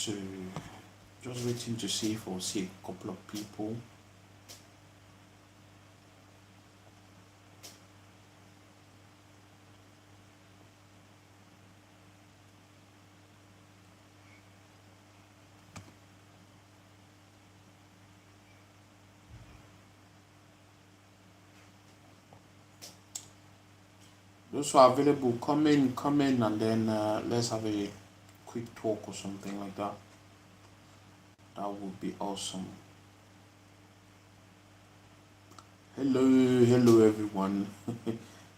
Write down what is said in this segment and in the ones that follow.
So just waiting to see if I'll see a couple of people. Those who are available, come in, and then let's have a quick talk or something like that. That would be awesome. Hello everyone.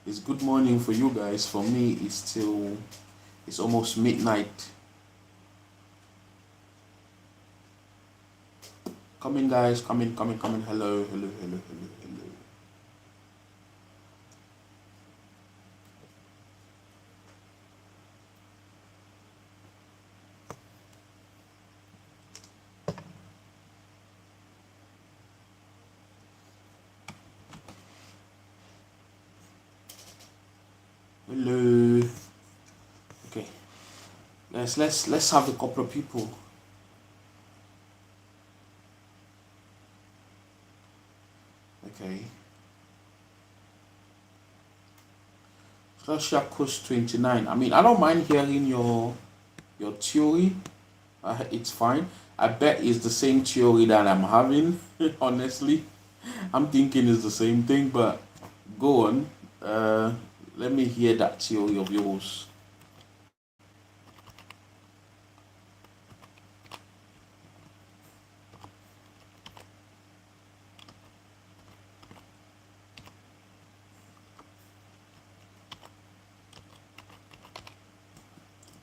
It's good morning for you guys. For me, it's almost midnight. Come in, guys. Come in. Hello. Hello. Okay. Let's have a couple of people. Okay. Let's share course 29. I mean, I don't mind hearing your theory. It's fine. I bet it's the same theory that I'm having. Honestly, I'm thinking it's the same thing. But go on. Let me hear that theory of yours.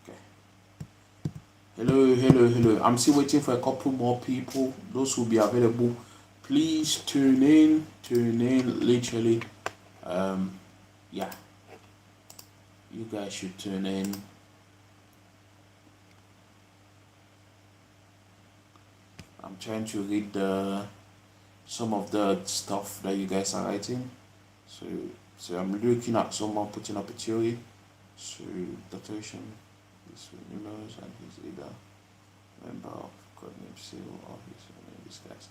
Okay. Hello. I'm still waiting for a couple more people. Those will be available. Please tune in. Literally. Yeah. You guys should tune in. I'm trying to read some of the stuff that you guys are writing. So I'm looking at someone putting up a theory. So dictation is knows and he's either member of codename Seal or he's in this guys.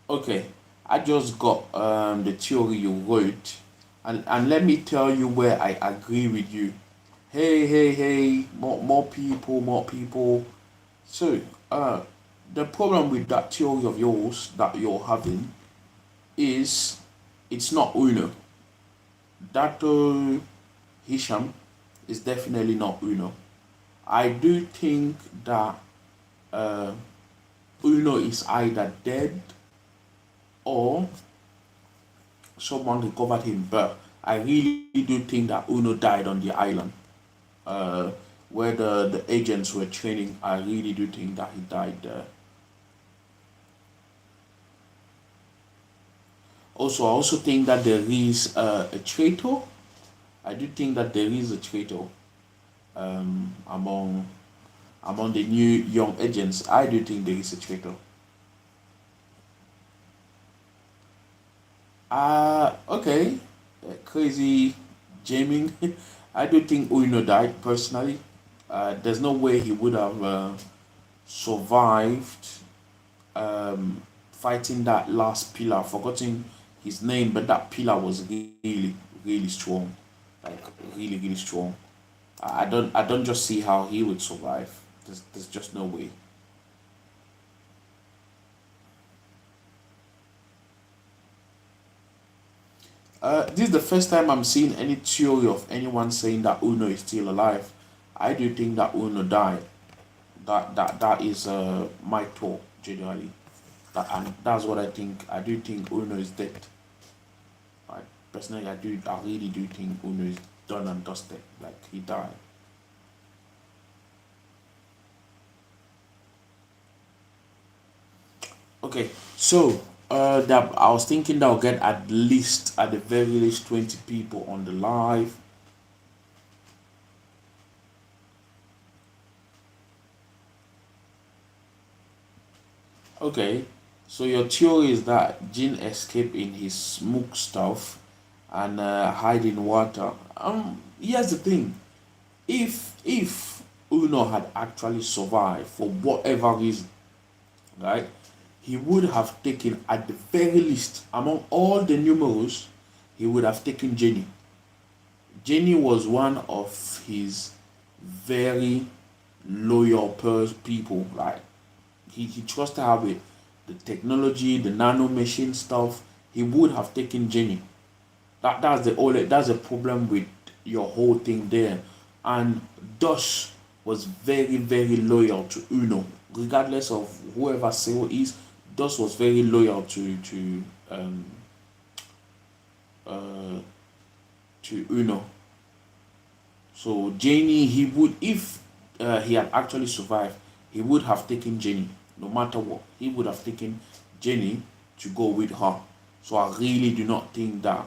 Okay, I just got the theory you wrote, and let me tell you where I agree with you. Hey, more people. So the problem with that theory of yours that you're having is it's not Uno. That Hisham is definitely not Uno. I do think that uh, Uno is either dead or someone recovered him, but I really do think that Uno died on the island uh, where the agents were training. I really do think that he died there. Also, I also think that there is a traitor. I do think that there is a traitor among the new young agents. I do think there is a traitor. Okay. Crazy Jaming. I do think Uino died personally. There's no way he would have survived fighting that last pillar. I've forgotten his name, but that pillar was really strong. Like really strong. I don't just see how he would survive. There's just no way. This is the first time I'm seeing any theory of anyone saying that Uno is still alive. I do think that Uno died. That is my talk generally. And that's what I think. I do think Uno is dead. I personally, I really do think Uno is done and dusted. Like he died. Okay, so that I was thinking that I'll get at the very least 20 people on the live. Okay, so your theory is that Jin escaped in his smoke stuff and hide in water. Here's the thing: if Uno had actually survived for whatever reason, right? He would have taken, at the very least, among all the numerals, he would have taken Jenny. Jenny was one of his very loyal people. Like he trusted her with the technology, the nano machine stuff. He would have taken Jenny. That's the problem with your whole thing there. And Dosh was very loyal to Uno, regardless of whoever Cyril is. Dosh was very loyal uh, to Uno. So Janie, he would, if he had actually survived, he would have taken Jenny, no matter what. He would have taken Jenny to go with her. So I really do not think that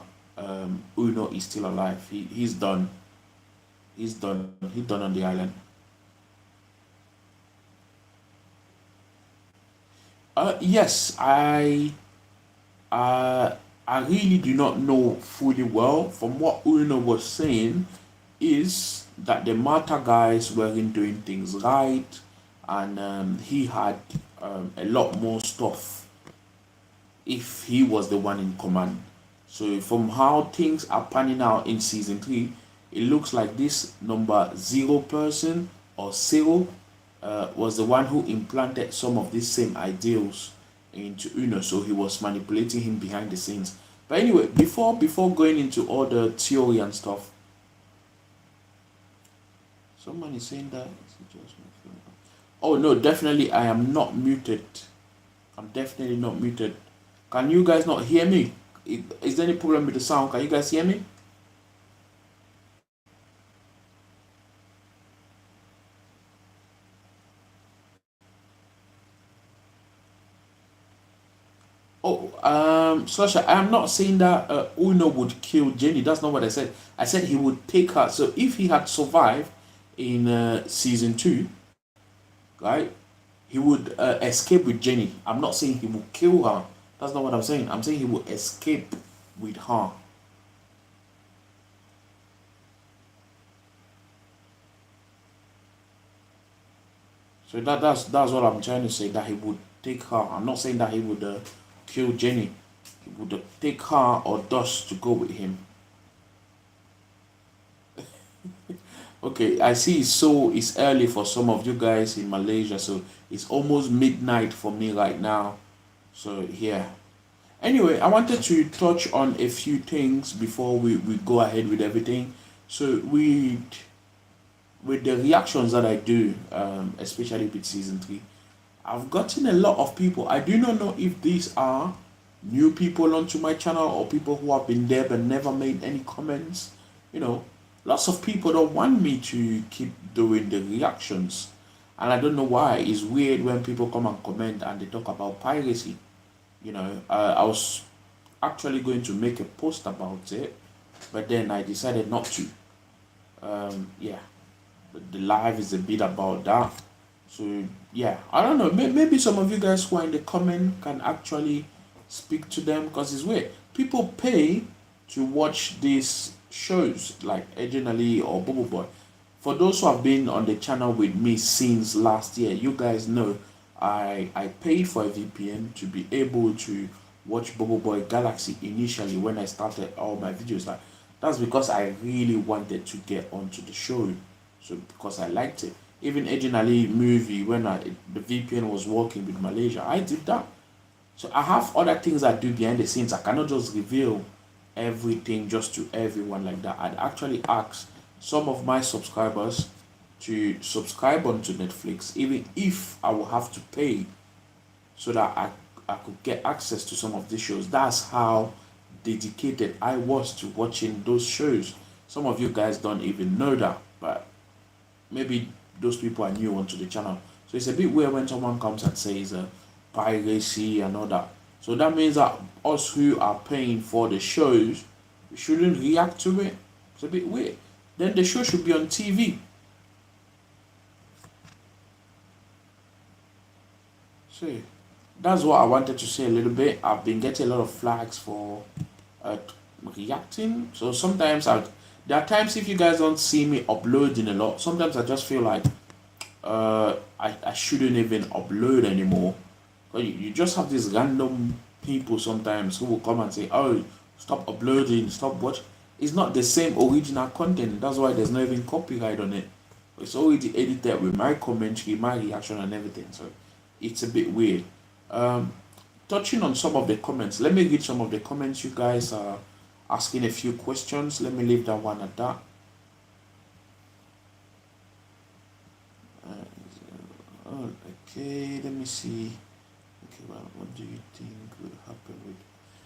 Uno is still alive. He's done. He's done. He's done on the island. Yes, I really do not know fully well. From what Uno was saying, is that the Mata guys weren't doing things right, and he had a lot more stuff if he was the one in command. So from how things are panning out in season 3, it looks like this number 0 person or zero was the one who implanted some of these same ideals into Uno, so he was manipulating him behind the scenes. But anyway, before going into all the theory and stuff, someone is saying that. Oh no, definitely I am not muted. I'm definitely not muted. Can you guys not hear me? Is there any problem with the sound? Can you guys hear me? Oh, Slasher, I am not saying that Uno would kill Jenny. That's not what I said. I said he would take her. So if he had survived in season 2, right, he would escape with Jenny. I'm not saying he would kill her. That's not what I'm saying. I'm saying he would escape with her. So that's what I'm trying to say. That he would take her. I'm not saying that he would kill Jenny. He would take her or Dust to go with him. Okay, I see. So it's early for some of you guys in Malaysia. So it's almost midnight for me right now. So yeah. Anyway, I wanted to touch on a few things before we go ahead with everything. So with the reactions that I do, especially with season 3, I've gotten a lot of people. I do not know if these are new people onto my channel or people who have been there but never made any comments. You know, lots of people don't want me to keep doing the reactions, and I don't know why. It's weird when people come and comment and they talk about piracy. You know, I was actually going to make a post about it, but then I decided not to. Yeah, the live is a bit about that. So yeah, I don't know. Maybe some of you guys who are in the comment can actually speak to them, because it's weird. People pay to watch these shows like Ejen Ali or Bubble Boy. For those who have been on the channel with me since last year, you guys know I paid for a VPN to be able to watch Bubble Boy Galaxy initially when I started all my videos. Like, that's because I really wanted to get onto the show. So because I liked it. Even Ejen Ali movie, when the VPN was working with Malaysia, I did that. So I have other things I do behind the scenes. I cannot just reveal everything just to everyone like that. I'd actually ask some of my subscribers to subscribe onto Netflix, even if I will have to pay, so that I could get access to some of these shows. That's how dedicated I was to watching those shows. Some of you guys don't even know that, but maybe those people are new onto the channel. So it's a bit weird when someone comes and says piracy and all that. So that means that us who are paying for the shows, we shouldn't react to it. It's a bit weird. Then the show should be on TV. So that's what I wanted to say a little bit. I've been getting a lot of flags for reacting. So sometimes there are times if you guys don't see me uploading a lot, sometimes I just feel like I shouldn't even upload anymore. But you just have these random people sometimes who will come and say, "Oh, stop uploading, stop watch." It's not the same original content. That's why there's not even copyright on it. It's already edited with my commentary, my reaction, and everything. So it's a bit weird. Um, Touching on some of the comments, let me read some of the comments. You guys are asking a few questions. Let me leave that one at that. Oh, okay, let me see. Okay, well, what do you think will happen with?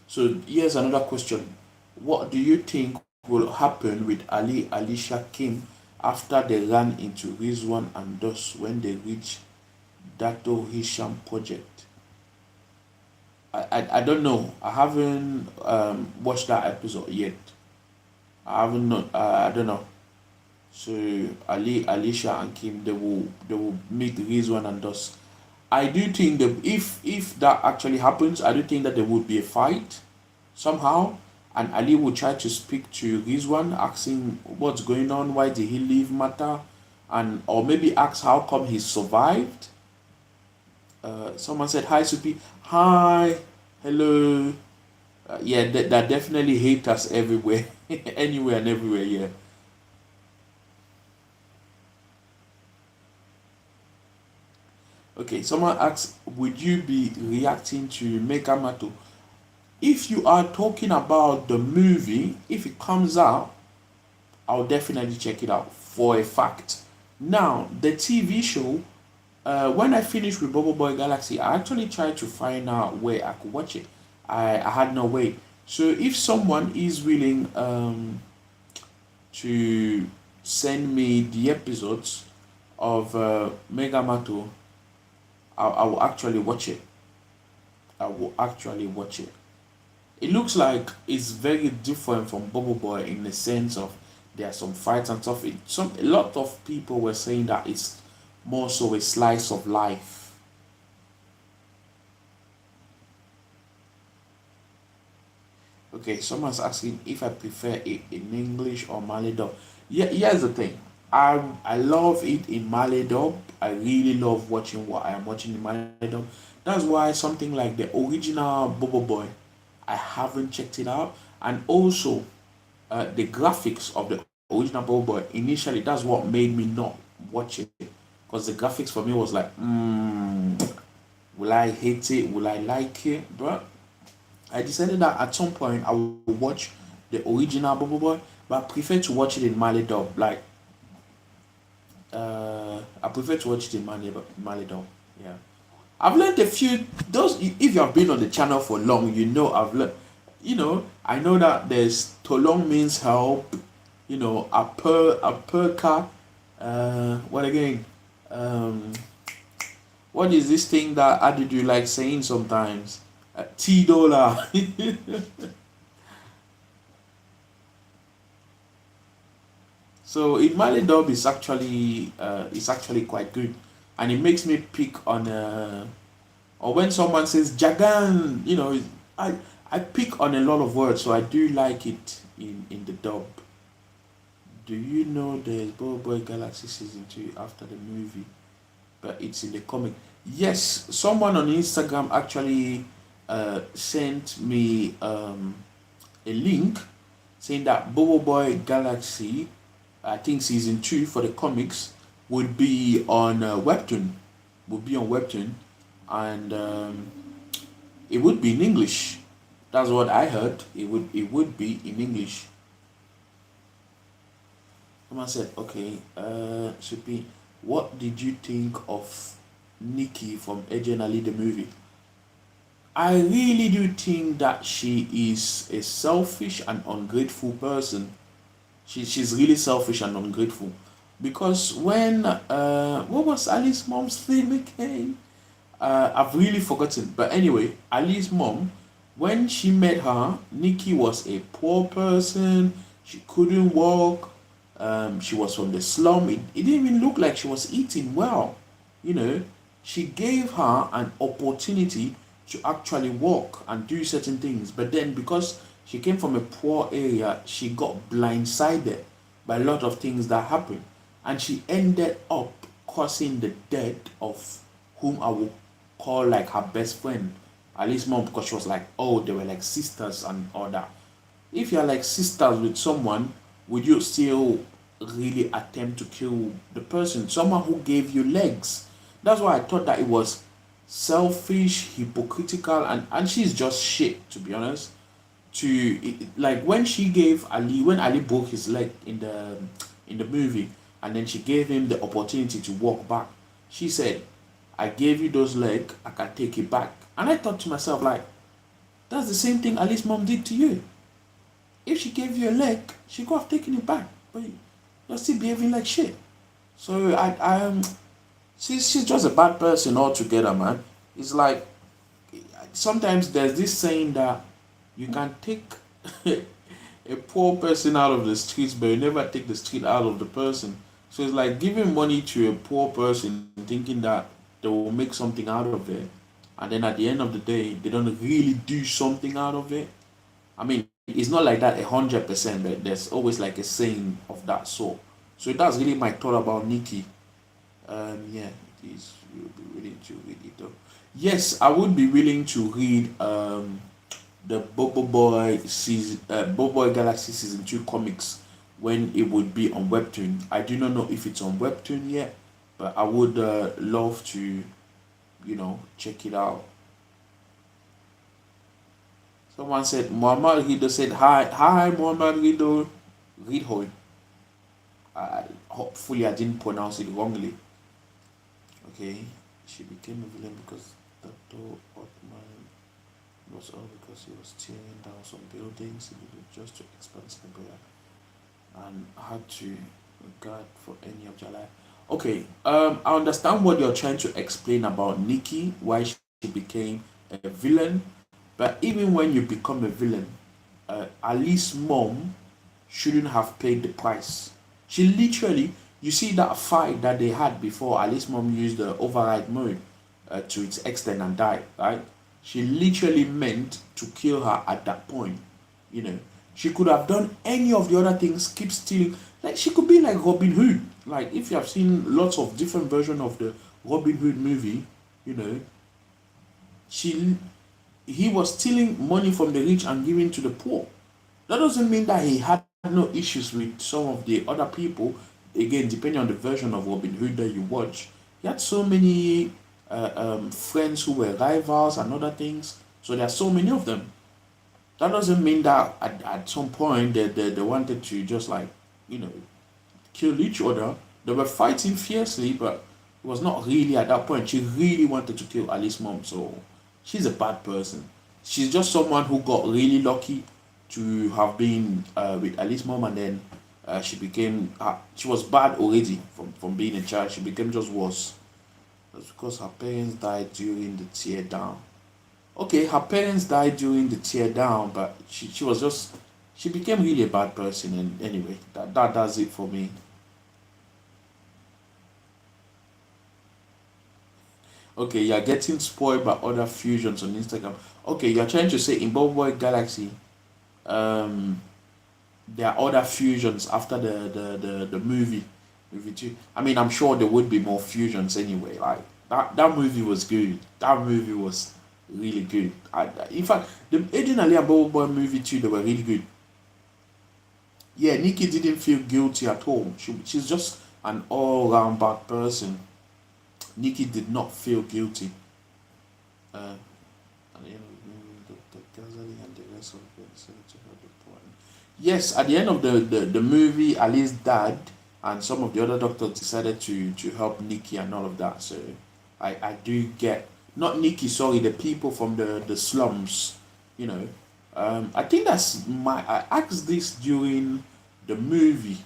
So here's another question. What do you think will happen with Alicia Kim after they ran into Rizwan and Dos when they reach Dato Hisham project? I don't know. I haven't watched that episode yet. I haven't know. I don't know. So Alicia and Kim, they will meet Rizwan and Dos. I do think that if that actually happens, I do think that there would be a fight somehow, and Ali will try to speak to Rizwan, asking what's going on, why did he leave Mata, and or maybe ask how come he survived. Someone said hi, Supi. Hi, hello. Yeah, that definitely hate us everywhere, anywhere and everywhere. Yeah. Okay. Someone asks, would you be reacting to Megamato? If you are talking about the movie, if it comes out, I'll definitely check it out for a fact. Now, the TV show, when I finished with Bubble Boy Galaxy, I actually tried to find out where I could watch it. I had no way. So if someone is willing to send me the episodes of Megamato, I will actually watch it. I will actually watch it. It looks like it's very different from Bubble Boy in the sense of there are some fights and stuff. A lot of people were saying that it's more so a slice of life. Okay, someone's asking if I prefer it in English or Malay dub. Yeah, here's the thing. I love it in Malay dub. I really love watching what I am watching in Malay dub. That's why something like the original Bubble Boy, I haven't checked it out. And also, the graphics of the original Bubble Boy, initially, that's what made me not watch it. Because the graphics for me was like, will I hate it? Will I like it? But I decided that at some point I will watch the original Bubble Boy, but I prefer to watch it in Malay dub. Like, I prefer to watch it in Malay dub. Yeah. I've learned a few. Those if you have been on the channel for long, you know I've learned. I know that there's Tolong means help. Aperka. What again? What is this thing that I did you like saying sometimes? T-dollar. So in Mali dub is actually quite good, and it makes me pick on or when someone says Jagan, I I pick on a lot of words, so I do like it in the dub. Do you know there's Boy Boy Galaxy season 2 after the movie, but it's in the comic? Yes, someone on Instagram actually sent me a link saying that Bobo Boy Galaxy, I think season 2 for the comics, would be on Webtoon. Would be on Webtoon, and it would be in English. That's what I heard. It would be in English. Someone said, okay, Supi, what did you think of Nikki from Ejen Ali the movie? I really do think that she is a selfish and ungrateful person. She's really selfish and ungrateful. Because when what was Ali's mom's name again? I've really forgotten. But anyway, Ali's mom, when she met her, Nikki was a poor person. She couldn't walk. She was from the slum. It didn't even look like she was eating well. You know, she gave her an opportunity to actually walk and do certain things. But then, because she came from a poor area, she got blindsided by a lot of things that happened. And she ended up causing the death of whom I would call like her best friend, Ali's mom, because she was like, oh, they were like sisters and all that. If you're like sisters with someone, would you still really attempt to kill the person? Someone who gave you legs. That's why I thought that it was selfish, hypocritical, and she's just shit, to be honest. Like when she gave Ali, when Ali broke his leg in the movie, and then she gave him the opportunity to walk back, she said, I gave you those legs, I can take it back. And I thought to myself, like, that's the same thing Ali's mom did to you. If she gave you a leg, she could have taken it back, but you're still behaving like shit. So she's just a bad person altogether, man. It's like sometimes there's this saying that you can take a poor person out of the streets, but you never take the street out of the person. So it's like giving money to a poor person, thinking that they will make something out of it, and then at the end of the day, they don't really do something out of it. I mean, it's not like that 100%, but there's always like a saying of that sort. So that's really my thought about Nikki. Yeah, it is. You'll be willing to read it though. Yes, I would be willing to read the Bobo Boy Galaxy season 2 comics when it would be on Webtoon. I do not know if it's on Webtoon yet, but I would love to, check it out. Someone said Muhammad Rido said hi Muhammad Rido Ridho. Hopefully I didn't pronounce it wrongly. Okay, she became a villain because Dr. Otman was all because he was tearing down some buildings just to expand Siberia and had to regard for any of their life. Okay, I understand what you're trying to explain about Nikki, why she became a villain, but even when you become a villain, Ali's mom shouldn't have paid the price. She literally, you see that fight that they had before Ali's mom used the override mode to its extent and died, right? She literally meant to kill her at that point. You know, she could have done any of the other things, keep stealing. Like she could be like Robin Hood. Like if you have seen lots of different versions of the Robin Hood movie, you know, she he was stealing money from the rich and giving to the poor. That doesn't mean that he had no issues with some of the other people. Again, depending on the version of Robin Hood that you watch, he had so many friends who were rivals and other things. So there are so many of them. That doesn't mean that at some point they wanted to just like, you know, kill each other. They were fighting fiercely, but it was not really at that point. She really wanted to kill Ali's mom, so she's a bad person. She's just someone who got really lucky to have been with Ali's mom, and then she was bad already from being a child. She became just worse. That's because her parents died during the tear down. Okay, her parents died during the tear down, but she was just she became really a bad person. And anyway, that does it for me. Okay, you're getting spoiled by other fusions on Instagram. Okay, you're trying to say in Boy Galaxy, um, there are other fusions after the movie two. I mean, I'm sure there would be more fusions anyway. Like that movie was good. That movie was really good. In fact, the Ejen Ali and Boy movie too, they were really good. Yeah, Nikki didn't feel guilty at all. She's just an all-round bad person. Nikki did not feel guilty. Uh, at the end of the movie, Dr. Ghazali and the rest of them said to her the point. Yes, at the end of the movie, Ali's dad and some of the other doctors decided to help Nikki and all of that. So I do get, not Nikki, sorry, the people from the slums, you know. I think I asked this during the movie,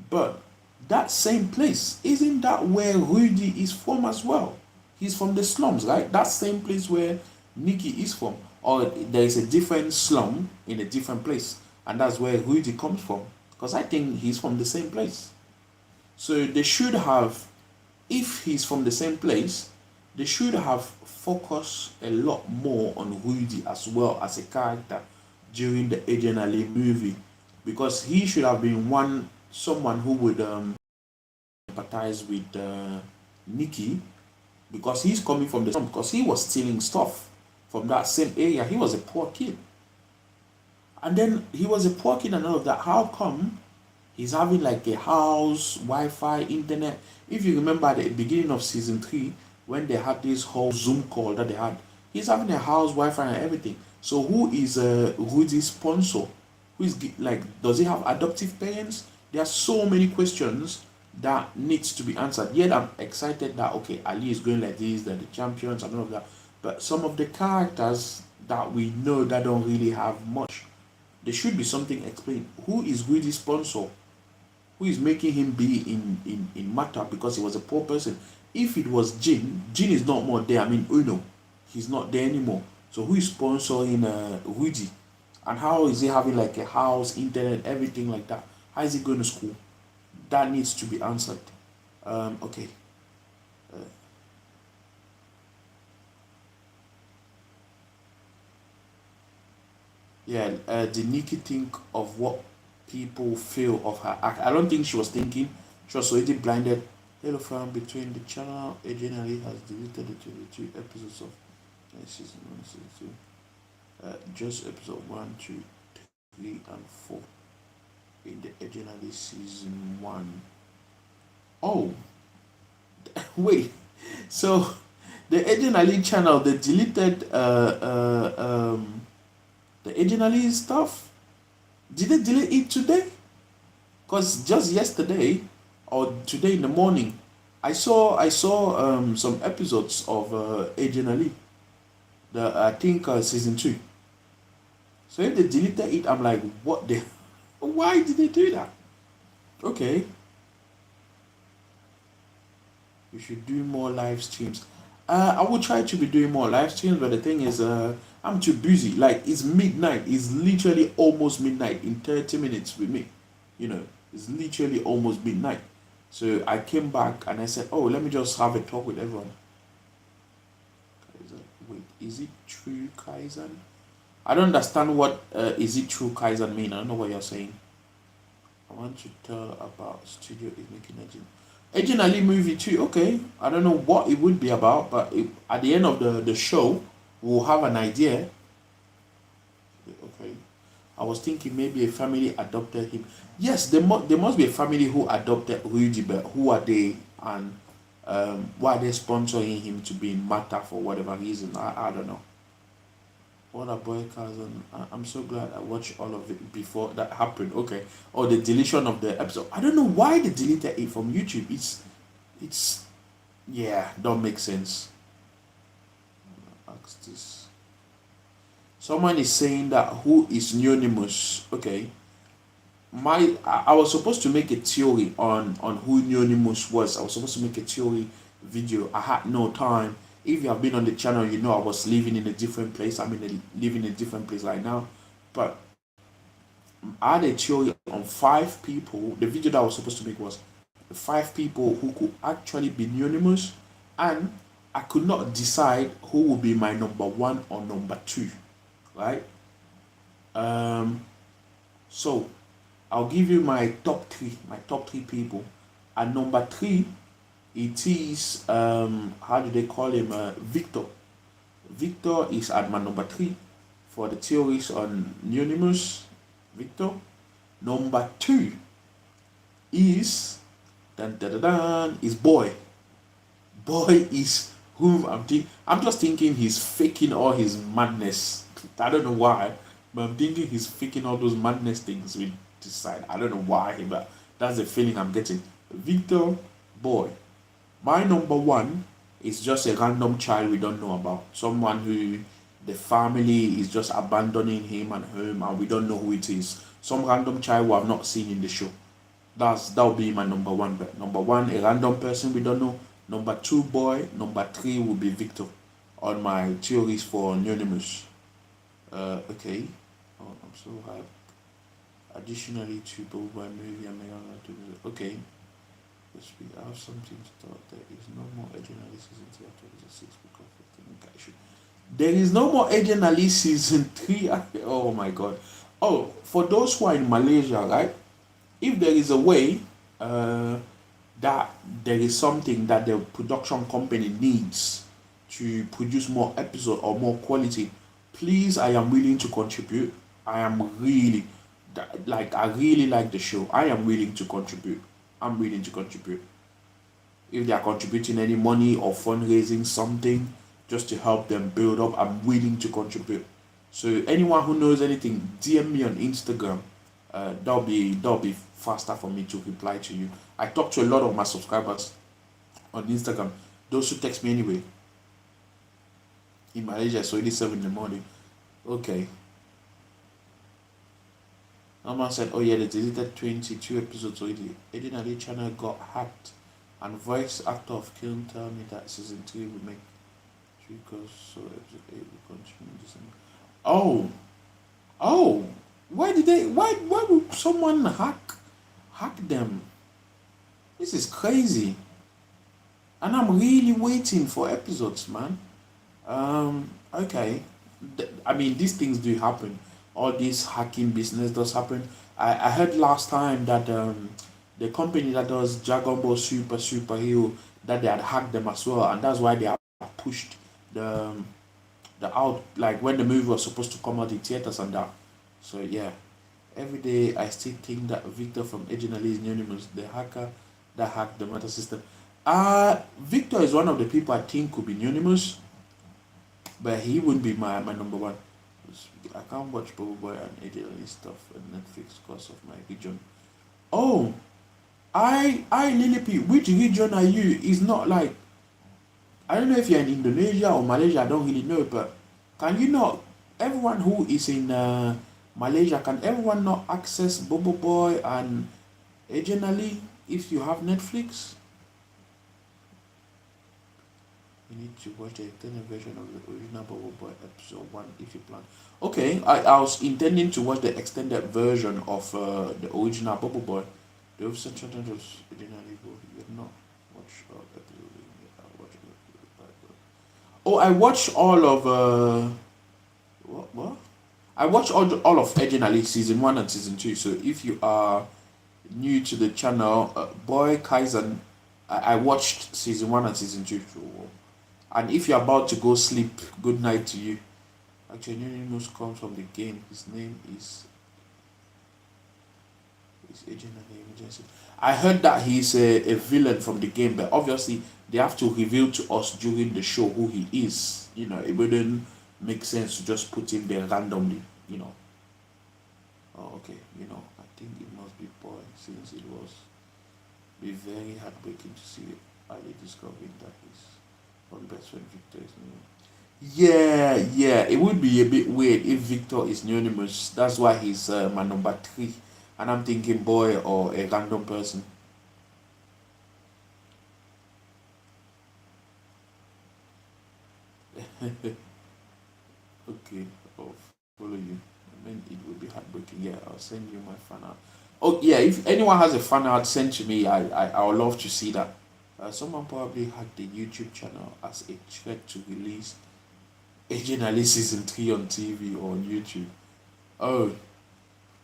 but that same place, isn't that where Rudy is from as well? He's from the slums, right? That same place where Nikki is from. Or there is a different slum in a different place, and that's where Rudy comes from. Because I think he's from the same place. So they should have, if he's from the same place, they should have focused a lot more on Rudy as well as a character during the Ejen Ali movie, because he should have been someone who would empathize with Nikki, because he's coming from the because he was stealing stuff from that same area. He was a poor kid. And then he was a poor kid and all of that. How come he's having like a house, Wi-Fi, internet? If you remember at the beginning of season 3, when they had this whole Zoom call that they had, he's having a house, Wi-Fi, and everything. So who is Rudy's sponsor? Who is like? Does he have adoptive parents? There are so many questions that needs to be answered. Yet I'm excited that okay, Ali is going like this, they're the champions and all of that. But some of the characters that we know that don't really have much, there should be something explained. Who is Rudy's sponsor? Who is making him be in matter because he was a poor person? If it was Jin is not more there. I mean, Uno, he's not there anymore. So who is sponsoring Rudy? And how is he having like a house, internet, everything like that? How is he going to school? That needs to be answered. Okay. Yeah, did Nikki think of what people feel of her act? I don't think she was thinking. She was already blinded. Hello, fam. Between the channel, Ejen Ali has deleted the 22 episodes of season 1, season 2. Just episode 1, 2, 3, and 4 in the Ejen Ali season 1. Oh, wait. So, the Ejen Ali channel, they deleted the Ejen Ali stuff. Did they delete it today? Because just yesterday or today in the morning, I saw some episodes of Ejen Ali. I think season 2. So if they deleted it, I'm like, what the? Why did they do that? Okay. We should do more live streams. I will try to be doing more live streams, but the thing is, I'm too busy. Like, it's midnight. It's literally almost midnight in 30 minutes with me. You know, it's literally almost midnight. So I came back and I said, oh, let me just have a talk with everyone. Wait, is it true, Kaizen? I don't understand what is it true, Kaizen mean. I don't know what you're saying. I want to tell about Studio is making Ejen Ali movie too. Okay, I don't know what it would be about, but at the end of the show, we'll have an idea. Okay, I was thinking maybe a family adopted him. Yes, there must be a family who adopted Rudy, but who are they, and why are they sponsoring him to be in matter for whatever reason? I don't know. What a boy cousin. I'm so glad I watched all of it before that happened. Okay. Or the deletion of the episode. I don't know why they deleted it from YouTube. It's yeah, don't make sense. Ask this. Someone is saying that who is Neonimus? Okay. I was supposed to make a theory on who Neonimus was. I was supposed to make a theory video. I had no time. If you have been on the channel, you know I was living in a different place. Living in a different place right now. But I had a theory on 5 people. The video that I was supposed to make was the 5 people who could actually be Neonimus, and I could not decide who would be my number 1 or number 2. Right? So I'll give you my top 3 people. And number 3, it is how do they call him? Victor. Victor is at my number 3 for the theories on Neonimus. Victor. Number 2 is is Boy. Boy is whom I'm just thinking he's faking all his madness. I don't know why, but I'm thinking he's faking all those madness things with this side. I don't know why, but that's the feeling I'm getting. Victor, Boy. My number 1 is just a random child we don't know about. Someone who the family is just abandoning him and home, and we don't know who it is. Some random child we have not seen in the show. That will be my number 1 bet. Number 1, a random person we don't know. Number 2, Boy. Number 3 will be Victor on my theories for Neonimus. Okay. Oh, I'm so hyped. Additionally to both by movie and okay. Yes, we have something to talk. There is no more Ejen Ali season 3 after the 6 because of the There is no more Ejen Ali season 3. Oh my god. Oh, for those who are in Malaysia, right? If there is a way, that there is something that the production company needs to produce more episode or more quality, please, I am willing to contribute. I am really like, I really like the show. I am willing to contribute. I'm willing to contribute. If they are contributing any money or fundraising something just to help them build up, I'm willing to contribute. So anyone who knows anything, DM me on Instagram. That'll be faster for me to reply to you. I talk to a lot of my subscribers on Instagram. Those who text me anyway. In Malaysia, it's already 7 in the morning. Okay. Norman said, oh yeah, they deleted 22 episodes already. Ejen Ali channel got hacked. And voice actor of Kiln tell me that season 3 will make 3 goes, so episode 8 will continue in December. Oh, why would someone hack them? This is crazy. And I'm really waiting for episodes, man. Okay. I mean, these things do happen. All this hacking business does happen. I heard last time that the company that does Dragon Ball Super Hero, that they had hacked them as well, and that's why they have pushed the out, like when the movie was supposed to come out in theaters and that. So yeah, every day I still think that Victor from Ejen Ali is anonymous, the hacker that hacked the meta system. Victor is one of the people I think could be anonymous, but he wouldn't be my number one. I can't watch Bubble Boy and Ejen Ali stuff on Netflix because of my region. Oh, I Lilipi, which region are you? Is not like, I don't know if you're in Indonesia or Malaysia, I don't really know, but can you not, everyone who is in Malaysia, can everyone not access Bubble Boy and Ejen Ali if you have Netflix? You need to watch the extended version of the original Bubble Boy episode 1 if you plan. Okay, I was intending to watch the extended version of the original Bubble Boy. The officer children was Ejen Ali, but you have not watched all the Oh, I watched all of what? I watched all of Ejen Ali season 1 and season 2. So if you are new to the channel, Boy Kaizen, I watched season 1 and season 2. So, and if you're about to go sleep, good night to you. Actually, news comes from the game. His name is Ejen Ali. I heard that he's a villain from the game, but obviously they have to reveal to us during the show who he is. You know, it wouldn't make sense to just put him there randomly, you know. Oh, okay, you know, I think it must be Boy, since it was be very heartbreaking to see Ali discovering that his one best friend Victor is new. Yeah, it would be a bit weird if Victor is anonymous. That's why he's my number 3. And I'm thinking Boy or a random person. Okay, I'll follow you. I mean, it would be heartbreaking. Yeah, I'll send you my fan art. Oh yeah, if anyone has a fan art, send to me. I would love to see that. Someone probably hacked the YouTube channel as a threat to release Ejen Ali season 3 on TV or on YouTube. Oh,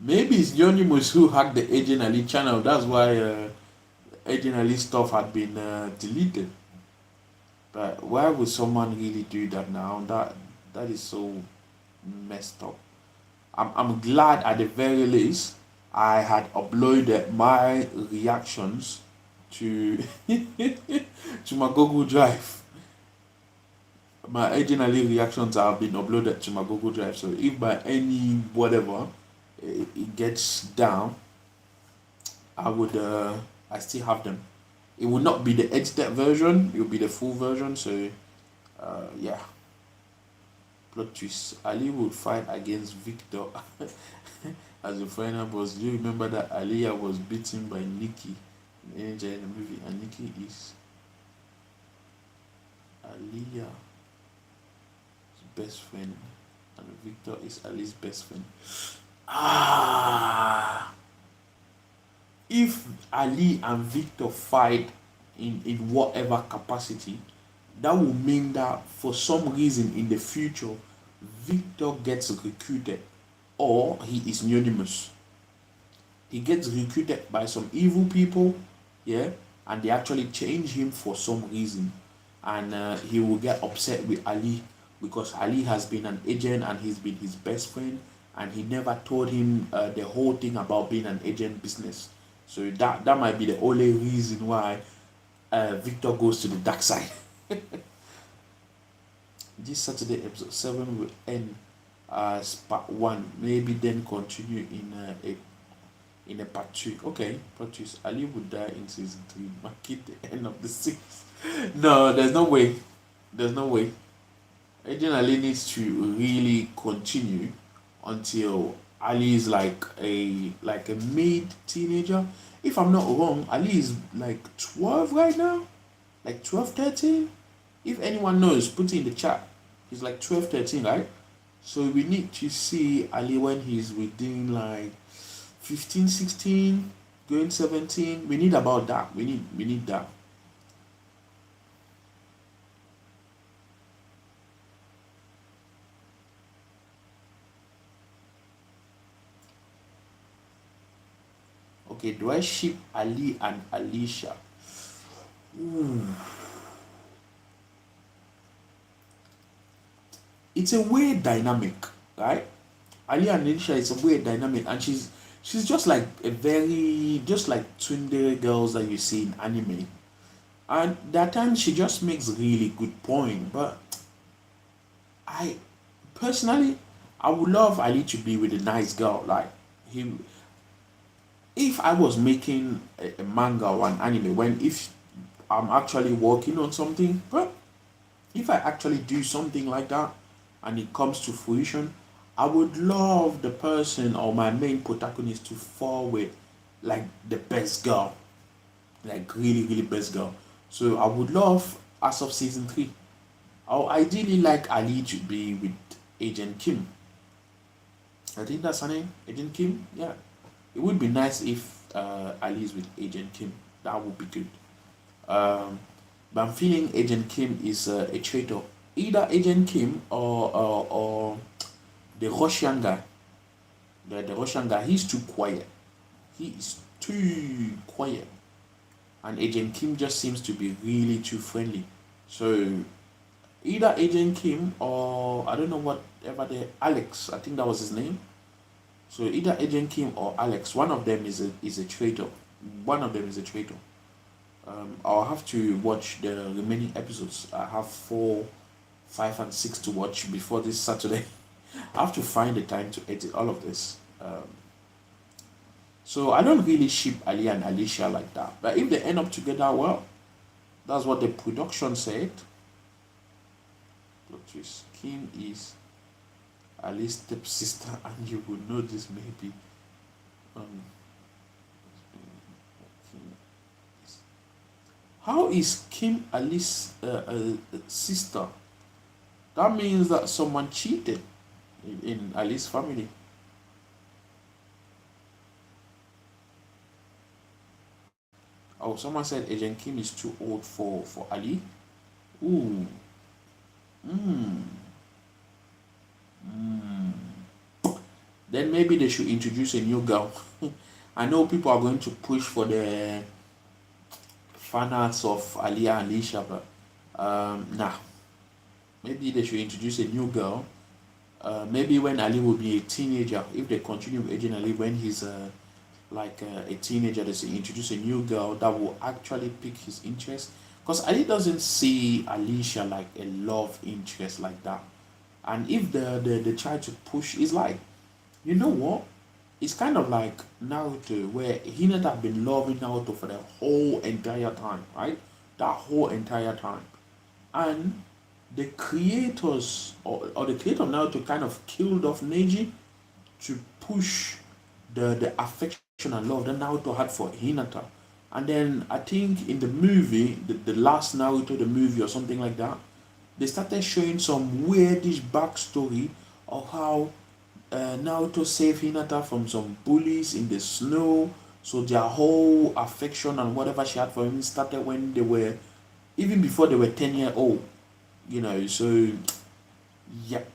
maybe it's Anonymous who hacked the Ejen Ali channel. That's why Ejen Ali stuff had been deleted. But why would someone really do that now? That is so messed up. I'm glad at the very least I had uploaded my reactions to to my Google Drive. My Ejen Ali reactions have been uploaded to my Google Drive. So if by any whatever it gets down, I still have them. It will not be the edited version, it will be the full version. So yeah. Plot twist. Ali would fight against Victor as the final boss. Do you remember that Aliyah was beaten by Nikki in the movie? And Nikki is Aliyah's best friend. And Victor is Ali's best friend. If Ali and Victor fight in whatever capacity, that will mean that for some reason in the future, Victor gets recruited or he is anonymous. He gets recruited by some evil people, yeah, and they actually change him for some reason, and he will get upset with Ali because Ali has been an agent and he's been his best friend, and he never told him the whole thing about being an agent business. So that might be the only reason why Victor goes to the dark side. This Saturday, episode 7 will end as part 1. Maybe then continue in a part 2. Okay, part 2 is Ali would die in season 3. Mark it the end of the series. No, there's no way. There's no way. Ejen Ali needs to really continue until Ali is like a mid teenager. If I'm not wrong, Ali is like 12 right now, like 12, 13. If anyone knows, put it in the chat. He's like 12, 13, right? So we need to see Ali when he's within like 15, 16, going 17. We need about that. We need that. Okay, do I ship Ali and Alicia? Ooh. It's a weird dynamic, right? Ali and Alicia is a weird dynamic, and she's just like just like twin girls that you see in anime. And that time she just makes really good point, but I personally I would love Ali to be with a nice girl like him. If I was making a manga or an anime, when if I'm actually working on something, but if I actually do something like that and it comes to fruition, I would love the person or my main protagonist to fall with like the best girl, like really, really best girl. So I would love, as of season 3, I would ideally like Ali to be with Agent Kim. I think that's her name, Agent Kim. Yeah, it would be nice if Ali is with Agent Kim. That would be good. But I'm feeling Agent Kim is a traitor. Either Agent Kim or the Russian guy. The Russian guy, he's too quiet. He is too quiet. And Agent Kim just seems to be really too friendly. So either Agent Kim or I don't know whatever the Alex, I think that was his name. So either Agent Kim or Alex, one of them is a traitor. One of them is a traitor. I'll have to watch the remaining episodes. I have 4, 5, and 6 to watch before this Saturday. I have to find the time to edit all of this. So I don't really ship Ali and Alicia like that. But if they end up together, well, that's what the production said. Kim is Ali's stepsister, and you would know this maybe. How is Kim Ali's sister? That means that someone cheated in Ali's family. Oh, someone said Agent Kim is too old for Ali. Ooh. Then maybe they should introduce a new girl. I know people are going to push for the fan arts of Ali and Alicia, but nah. Maybe they should introduce a new girl. Maybe when Ali will be a teenager, if they continue with Ejen Ali when he's like a teenager, they say introduce a new girl that will actually pique his interest. Because Ali doesn't see Alicia like a love interest like that. And if they try to push, it's like, you know what? It's kind of like Naruto, where Hinata have been loving Naruto for the whole entire time, right? That whole entire time. And the creators, or the creator of Naruto kind of killed off Neji to push the affection and love that Naruto had for Hinata. And then I think in the movie, the last Naruto, the movie or something like that, they started showing some weirdish backstory of how Naruto saved Hinata from some bullies in the snow. So their whole affection and whatever she had for him started when they were, even before they were 10-year old. You know, so, yep.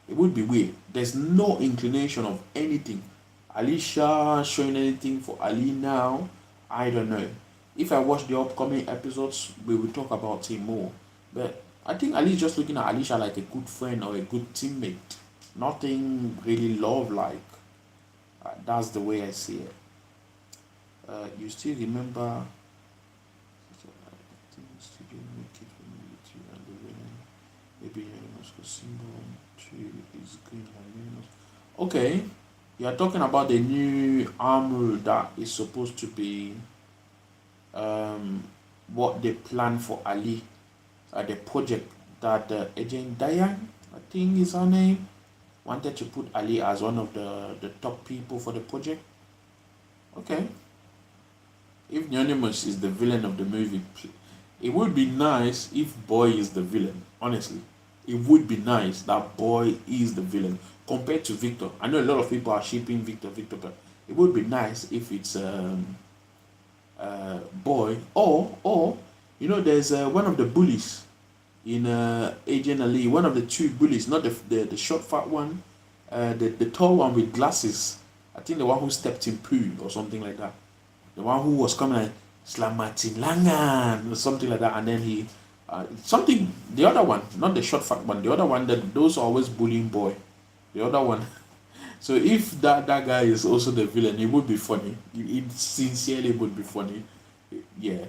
It would be weird. There's no inclination of anything. Alicia showing anything for Ali now, I don't know. If I watch the upcoming episodes, we will talk about him more. But I think Ali is just looking at Alicia like a good friend or a good teammate. Nothing really love like. That's the way I see it. You still remember? Maybe symbol two is green. Okay, you are talking about the new armor that is supposed to be um, what they plan for Ali, the project that Agent Diane, I think is her name, wanted to put Ali as one of the top people for the project. Okay, if Neonimus is the villain of the movie, it would be nice if Boy is the villain. Honestly, it would be nice that Boy is the villain compared to Victor. I know a lot of people are shipping Victor, but it would be nice if it's Boy, or there's one of the bullies in Ejen Ali, one of the two bullies, not the short fat one, the tall one with glasses. I think the one who stepped in poo or something like that. The one who was coming like Slamatin Langan or something like that, and then he something the other one, not the short fat one, the other one that those are always bullying Boy. The other one. So if that guy is also the villain, it would be funny. It sincerely would be funny. Yeah.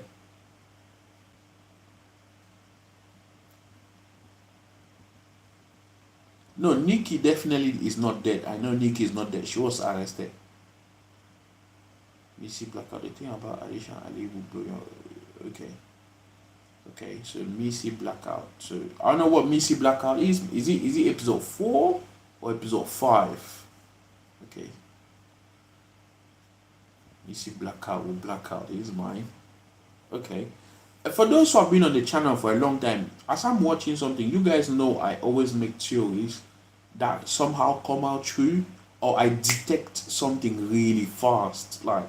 No, Nikki definitely is not dead. I know Nikki is not dead. She was arrested. Missy Blackout. The thing about Alicia Ali will blow your. Okay. Okay. So Missy Blackout. So I don't know what Missy Blackout is. Is it episode 4 or episode 5? Okay. Missy Blackout will Blackout is mine. Okay. For those who have been on the channel for a long time, as I'm watching something, you guys know I always make theories that somehow come out true, or I detect something really fast. Like,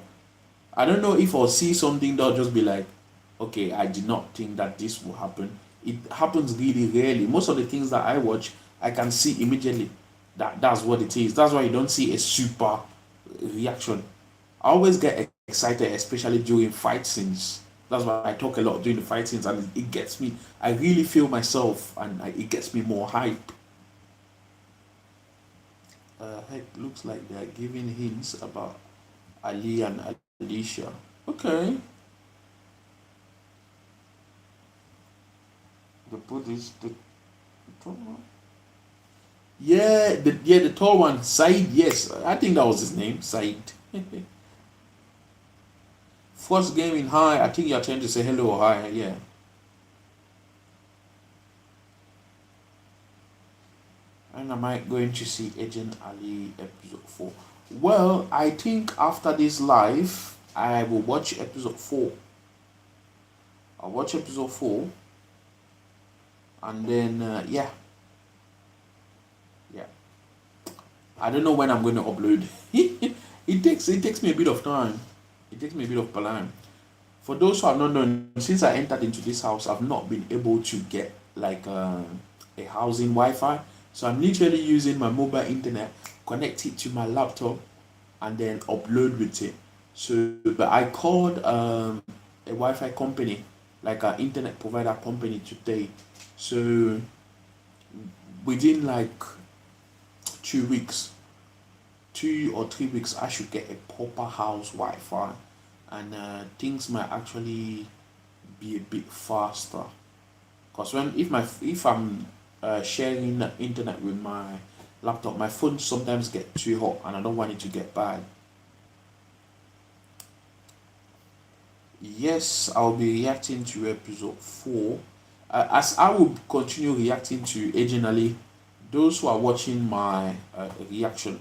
I don't know if I'll see something that'll just be like, okay, I did not think that this will happen. It happens really rarely. Most of the things that I watch, I can see immediately that that's what it is. That's why you don't see a super reaction. I always get excited, especially during fight scenes. That's why I talk a lot during the fight scenes, and it gets me. I really feel myself, and it gets me more hype. Heck, looks like they are giving hints about Ali and Alicia. Okay, the Buddhist, the tall one. Yeah, the tall one, Said. Yes, I think that was his name, Said. First game in high. I think you're trying to say hello or hi. Yeah. And am I going to see Agent Ali episode 4? Well, I think after this live, I will watch episode 4. I'll watch episode 4, and then yeah, yeah. I don't know when I'm going to upload. it takes me a bit of time. It takes me a bit of time. For those who have not known, since I entered into this house, I've not been able to get like a housing Wi-Fi. So I'm literally using my mobile internet, connect it to my laptop, and then upload with it. So, but I called a Wi-Fi company, like an internet provider company today. So within like 2 weeks, 2 or 3 weeks, I should get a proper house Wi-Fi, and things might actually be a bit faster. Cause if I'm sharing the internet with my laptop, my phone sometimes get too hot, and I don't want it to get bad. Yes, I'll be reacting to episode 4. As I will continue reacting to Ejen Ali, those who are watching my reaction,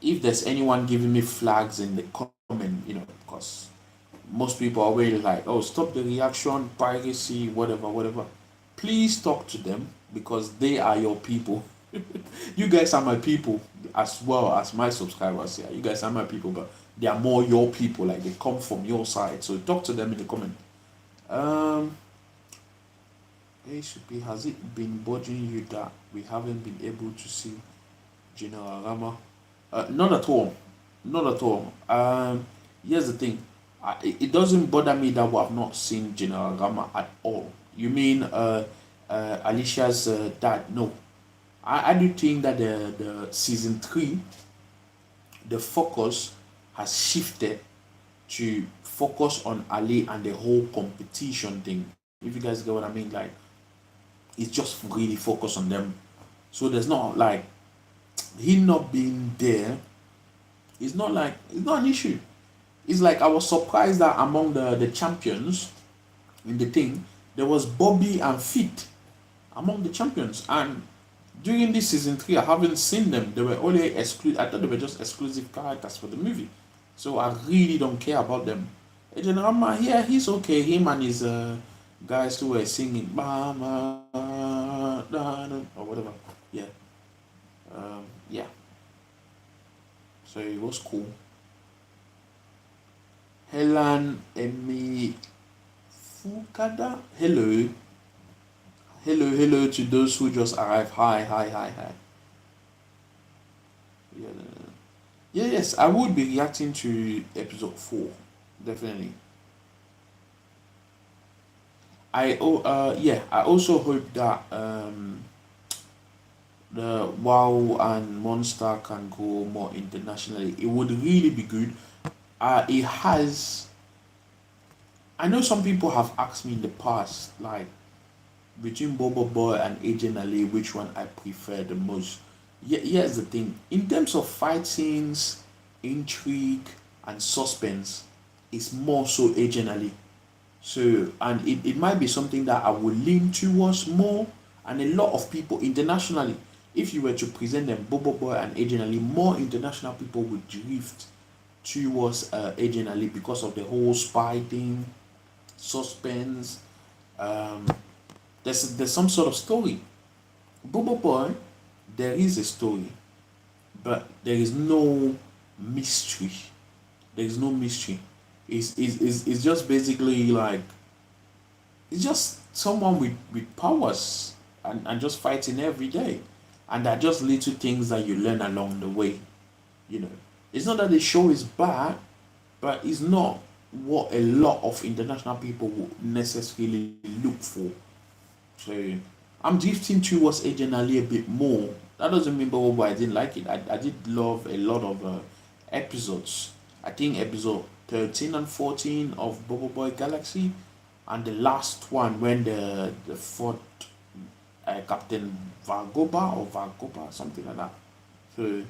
if there's anyone giving me flags in the comment, because most people are already like, oh, stop the reaction, piracy, whatever, whatever. Please talk to them, because they are your people. You guys are my people as well as my subscribers. Yeah, you guys are my people, but they are more your people. Like, they come from your side. So talk to them in the comment. Hey, has it been bothering you that we haven't been able to see General Rama? Not at all. Not at all. Here's the thing. It doesn't bother me that we have not seen General Rama at all. You mean Alicia's dad? No, I do think that the season three, the focus has shifted to focus on Ali and the whole competition thing. If you guys get what I mean, like it's just really focused on them. So there's not like he not being there. It's not like it's not an issue. It's like I was surprised that among the champions in the thing, there was Bobby and Fit among the champions. And during this season three, I haven't seen them. They were only exclusive. I thought they were just exclusive characters for the movie. So I really don't care about them. Agent Rama, yeah, he's okay. Him and his guys who were singing Mama or whatever. Yeah. Yeah. So it was cool. Helen Emi Fukada. Hello. Hello, hello to those who just arrived. Hi, hi, hi, hi. Yeah, yeah, yes, I would be reacting to episode 4. Definitely. Yeah, I also hope that the WoW and Monster can go more internationally. It would really be good. It has. I know some people have asked me in the past, like between Bobo Boy and Ejen Ali, which one I prefer the most. Yeah, here's the thing. In terms of fight scenes, intrigue, and suspense, it's more so Ejen Ali. So, and it might be something that I would lean towards more. And a lot of people internationally, if you were to present them, Bobo Boy and Ejen Ali, more international people would drift towards Ejen Ali because of the whole spy thing, suspense. Um, there's some sort of story. Bobo Boy, there is a story, but there is no mystery. There is no mystery. It's just basically like it's just someone with powers and just fighting every day. And there are just little things that you learn along the way. You know. It's not that the show is bad, but it's not what a lot of international people would necessarily look for. So I'm drifting towards Agent Ali a bit more. That doesn't mean Bobo I didn't like it. I did love a lot of episodes. I think episode 13 and 14 of Bobo Boy Galaxy, and the last one when the fought Captain Vargoba or Vargoba, something like that. So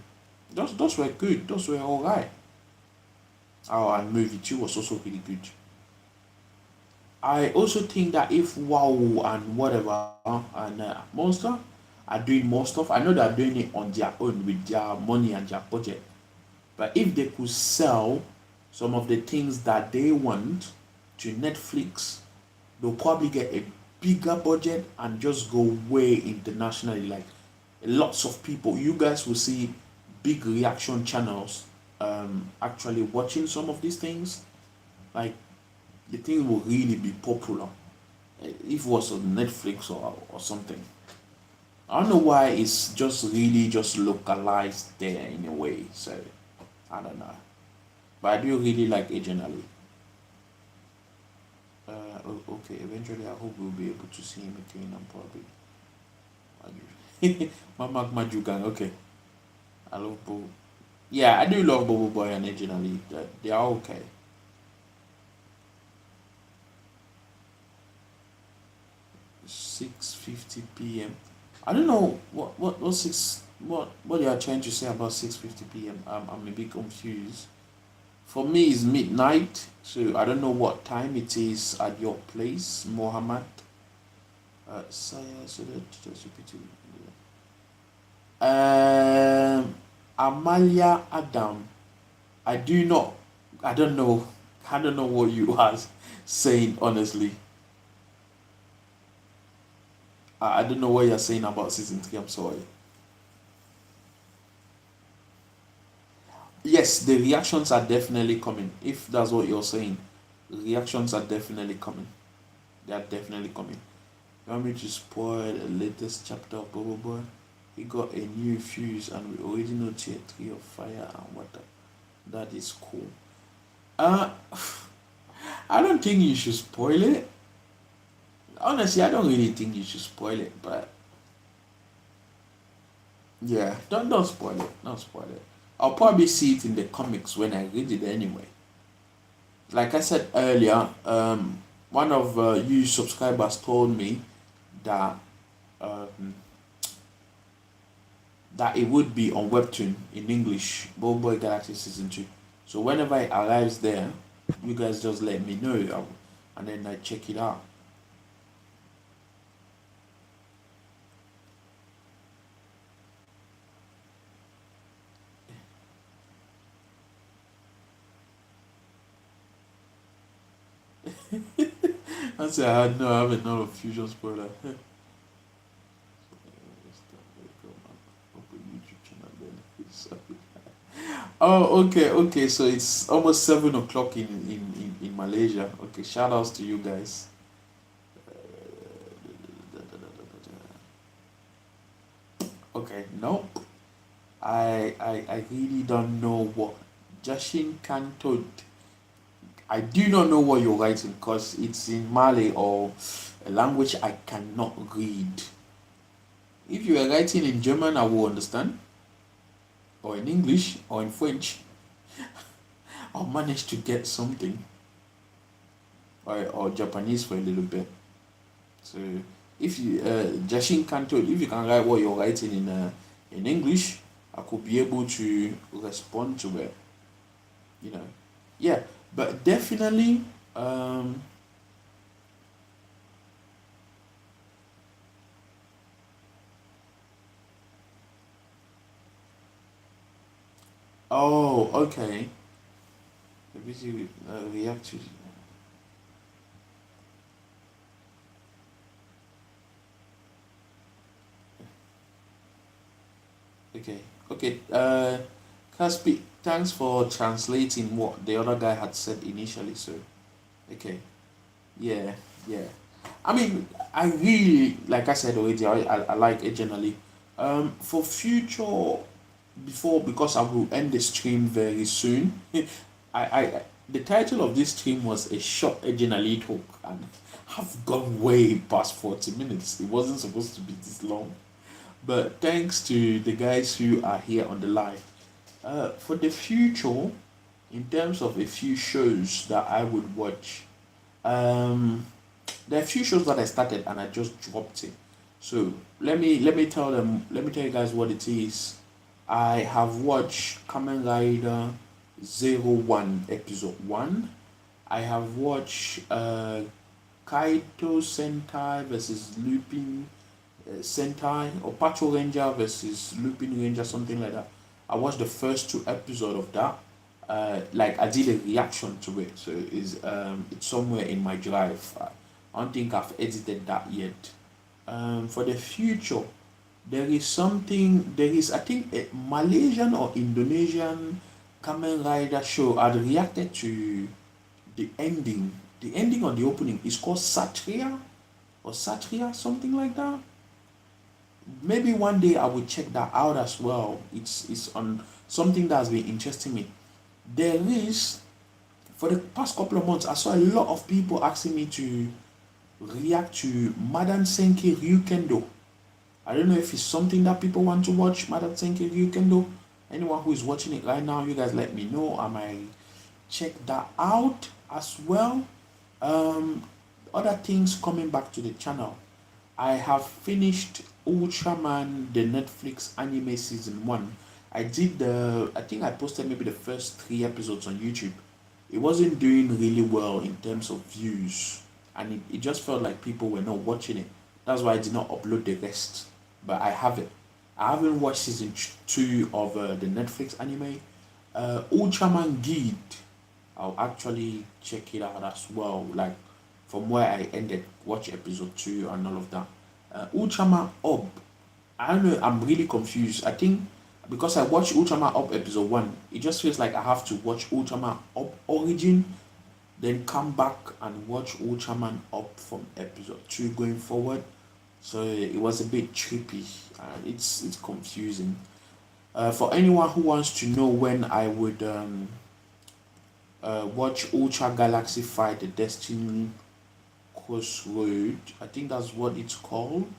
those were good. Those were alright. Oh, and movie 2 was also really good. I also think that if WoW and whatever and Monster are doing more stuff, I know they're doing it on their own with their money and their budget. But if they could sell some of the things that they want to Netflix, they'll probably get a bigger budget and just go way internationally. Like lots of people, you guys will see big reaction channels actually watching some of these things. Like the thing will really be popular if it was on Netflix or something. I don't know why it's just really just localized there in a way. So I don't know, but I do really like Agent Ali. Okay, eventually I hope we'll be able to see him again. I'm probably Mama Majugang. Okay, I love Bobo. Yeah, I do love Bobo Boy and Agent Ali. They are okay. 6:50 p.m. I don't know what you are trying to say about 6:50 p.m. I'm a bit confused. For me, it's midnight, so I don't know what time it is at your place, Mohammed. Saya, so just repeat it. Amalia Adam. I do not. I don't know. I don't know what you are saying honestly. I don't know what you're saying about season 3. I'm sorry. Yes, the reactions are definitely coming. If that's what you're saying, reactions are definitely coming. They are definitely coming. You want me to spoil the latest chapter of Bubble Boy? He got a new fuse and we already know tier 3 of fire and water. That is cool. Uh I don't think you should spoil it. Honestly, I don't really think you should spoil it, but yeah, don't spoil it. Don't spoil it. I'll probably see it in the comics when I read it anyway. Like I said earlier, one of you subscribers told me that um, that it would be on Webtoon in English, Boy Boy Galaxy Season 2. So whenever it arrives there, you guys just let me know, and then I check it out. I said I have another fusion spoiler. Open YouTube channel then. Oh, okay. So it's almost 7 o'clock in Malaysia. Okay, shout outs to you guys. Okay, nope. I really don't know what Jashin Kanto. I do not know what you're writing because it's in Malay or a language I cannot read. If you are writing in German, I will understand, or in English, or in French. I'll manage to get something, or Japanese for a little bit. So if you Jashin Kanto, if you can write what you're writing in English, I could be able to respond to it. You know, yeah, but definitely. Oh, okay. Busy. We have to. Okay. Okay. Caspi, thanks for translating what the other guy had said initially. So, okay. Yeah. Yeah. I mean, I really, like I said already, I like Ejen Ali. For future, because I will end the stream very soon. The title of this stream was a short Ejen Ali talk, and I've gone way past 40 minutes. It wasn't supposed to be this long, but thanks to the guys who are here on the live. For the future, in terms of a few shows that I would watch, um, there are a few shows that I started and I just dropped it. So let me tell you guys what it is. I have watched Kamen Rider 01 episode 1. I have watched Kaito Sentai versus Lupin Sentai, or Patrol Ranger versus Lupin Ranger, something like that. I watched the first 2 episodes of that. Like I did a reaction to it, so it's somewhere in my drive. I don't think I've edited that yet. For the future, there is I think a Malaysian or Indonesian Kamen Rider show. I reacted to the ending. The ending on the opening is called Satria or Satria, something like that. Maybe one day I will check that out as well. It's on something that's been interesting me. There is, for the past couple of months, I saw a lot of people asking me to react to Madam Senki Ryukendo. I don't know if it's something that people want to watch, Madam Senki Ryukendo. Anyone who is watching it right now, you guys let me know. I might check that out as well. Other things coming back to the channel. I have finished Ultraman, the Netflix anime season 1. I think I posted maybe the first 3 episodes on YouTube. It wasn't doing really well in terms of views, and it just felt like people were not watching it. That's why I did not upload the rest. But I have it. I haven't watched season 2 of the Netflix anime. Ultraman Guide, I'll actually check it out as well. Like from where I ended, watch episode 2 and all of that. Ultraman Up, I don't know, I'm really confused. I think because I watched Ultraman Up episode 1, it just feels like I have to watch Ultraman Up Origin, then come back and watch Ultraman Up from episode 2 going forward. So it was a bit trippy and it's confusing. For anyone who wants to know when I would watch Ultra Galaxy Fight the Destiny Crossroad. I think that's what it's called.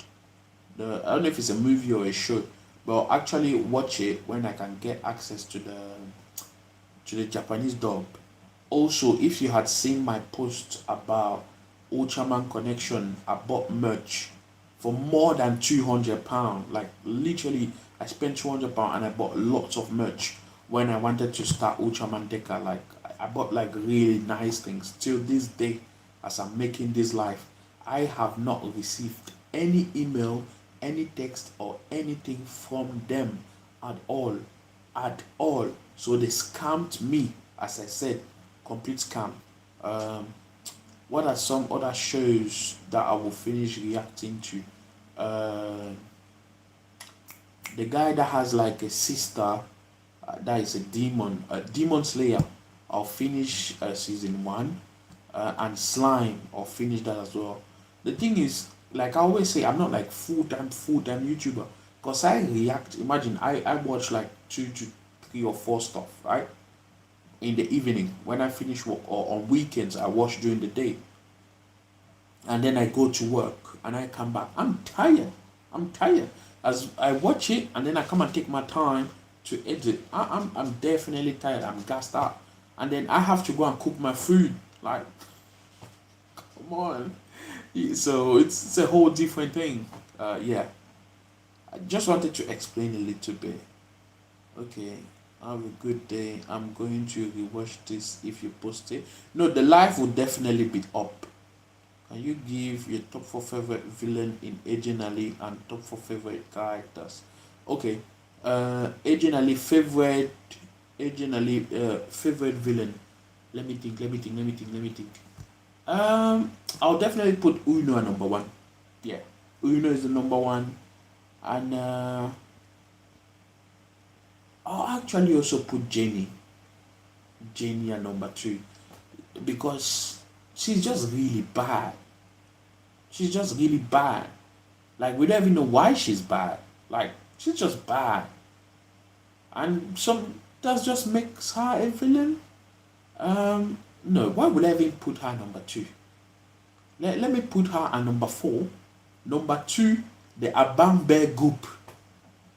I don't know if it's a movie or a show, but I'll actually watch it when I can get access to the Japanese dub. Also, if you had seen my post about Ultraman Connection, I bought merch for more than £200. Like literally, I spent £200 and I bought lots of merch when I wanted to start Ultraman Deca. Like I bought like really nice things. Till this day, as I'm making this live, I have not received any email, any text, or anything from them at all. At all. So they scammed me, as I said, complete scam. Um, what are some other shows that I will finish reacting to? The guy that has like a sister that is a demon, Demon Slayer. I'll finish season one, and Slime. I'll finish that as well. The thing is, like I always say, I'm not like full time YouTuber, cause I react. Imagine I watch like 2 to 3 or 4 stuff, right, in the evening when I finish work, or on weekends I watch during the day, and then I go to work and I come back. I'm tired. I'm tired. As I watch it and then I come and take my time to edit. I'm definitely tired. I'm gassed out. And then I have to go and cook my food. Like, come on. So it's a whole different thing. Yeah. I just wanted to explain a little bit. Okay. Have a good day. I'm going to rewatch this if you post it. No, the live will definitely be up. Can you give your top 4 favorite villain in Ejen Ali and top 4 favorite characters? Okay. Ejen Ali favorite villain. Let me think. I'll definitely put Uno at number 1. Yeah. Uno is the number 1. And I'll actually also put Jenny. Jenny at number 2. Because she's just really bad. She's just really bad. Like, we don't even know why she's bad. Like, she's just bad. And that just makes her a villain. No, why would I even put her number 2? Let me put her at number 4. Number 2, the Abambe group.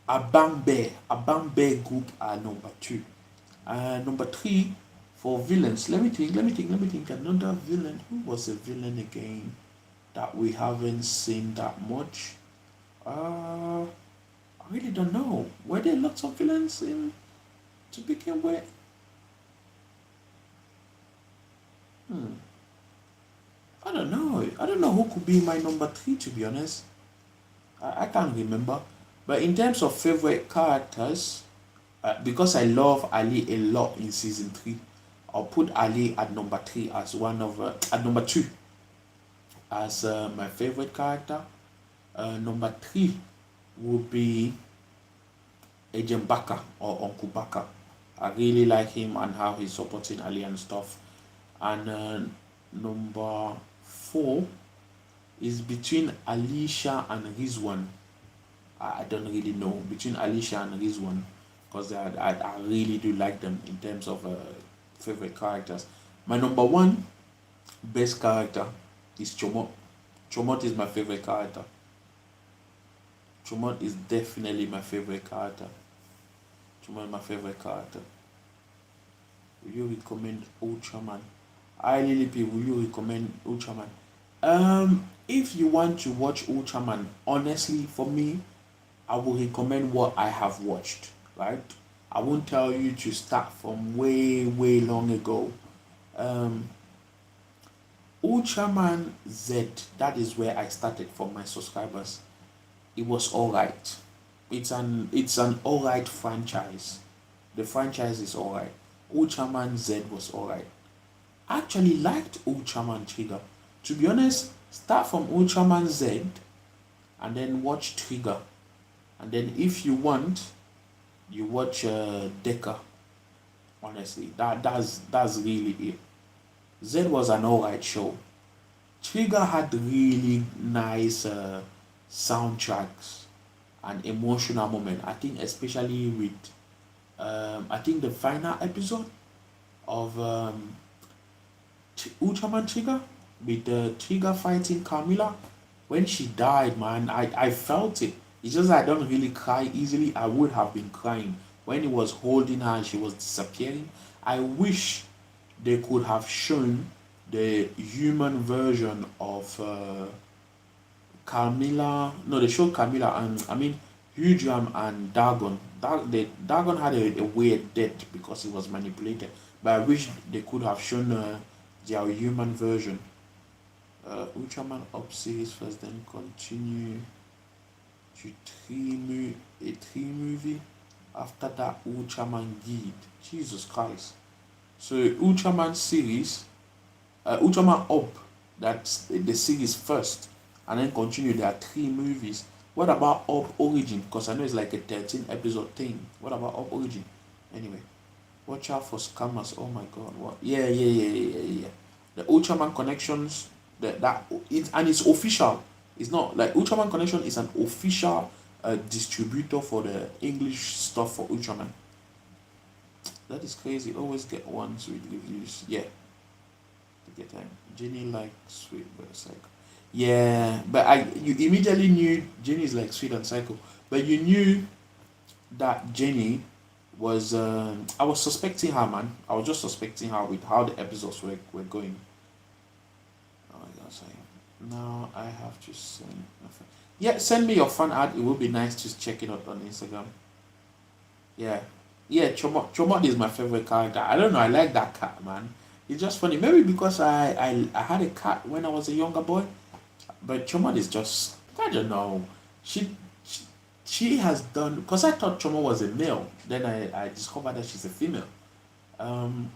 Abambe group are number 2. Number 3, for villains. Let me think. Another villain. Who was a villain again that we haven't seen that much? I really don't know. Were there lots of villains in to begin with? I don't know. I don't know who could be my number 3, to be honest. I can't remember. But in terms of favorite characters, because I love Ali a lot in season 3, I'll put Ali at number 3 as at number 2 as my favorite character. Number 3 would be Agent Baka or Uncle Baka. I really like him and how he's supporting Ali and stuff. And number 4 is between Alicia and Rizwan. I don't really know between Alicia and Rizwan, because I really do like them in terms of favorite characters. My number 1 best character is Chomot. Chomot is my favorite character. Chomot is definitely my favorite character. Chomot is my favorite character. Will you recommend Ultraman? Lily P, will you recommend Ultraman? If you want to watch Ultraman, honestly, for me, I will recommend what I have watched, right? I won't tell you to start from way long ago. Ultraman Z, that is where I started for my subscribers. It was alright. It's an alright franchise. The franchise is alright. Ultraman Z was alright. I actually liked Ultraman Trigger. To be honest, start from Ultraman Z and then watch Trigger. And then if you want, you watch Deca. Honestly, that's really it. Z was an alright show. Trigger had really nice soundtracks and emotional moment. I think especially with I think the final episode. of Ultraman Trigger, with the Trigger fighting Carmilla. When she died, man, I felt it. It's just I don't really cry easily. I would have been crying when he was holding her and she was disappearing. I wish they could have shown the human version of Carmilla. No, they showed Carmilla and I mean Hudram and Dagon. Dagon had a weird death because he was manipulated. But I wish they could have shown their human version. Ultraman up series first, then continue to a three movie. After that, Ultraman Guide. Jesus Christ. So Ultraman series, Ultraman Up, that's the series first, and then continue. There are three movies. What about Up Origin? Because I know it's like a 13 episode thing. What about Up Origin? Anyway, watch out for scammers. Oh my god, what? Yeah. The Ultraman connections, that it and it's official. It's not like Ultraman Connection is an official distributor for the English stuff for Ultraman. That is crazy. Always get ones with reviews. Yeah. To get time. Jenny like sweet but psycho. Yeah, but you immediately knew Jenny is like sweet and psycho. But you knew that Jenny was I was suspecting her, man. I was just suspecting her with how the episodes were going. Oh my god, sorry. Now I have to send. Yeah, send me your fan art. It would be nice to check it out on Instagram. Yeah, yeah. Chomot is my favorite character. I don't know. I like that cat, man. It's just funny. Maybe because I had a cat when I was a younger boy, but Chomot is just I don't know. She she has done because I thought Chomot was a male. Then I discovered that she's a female.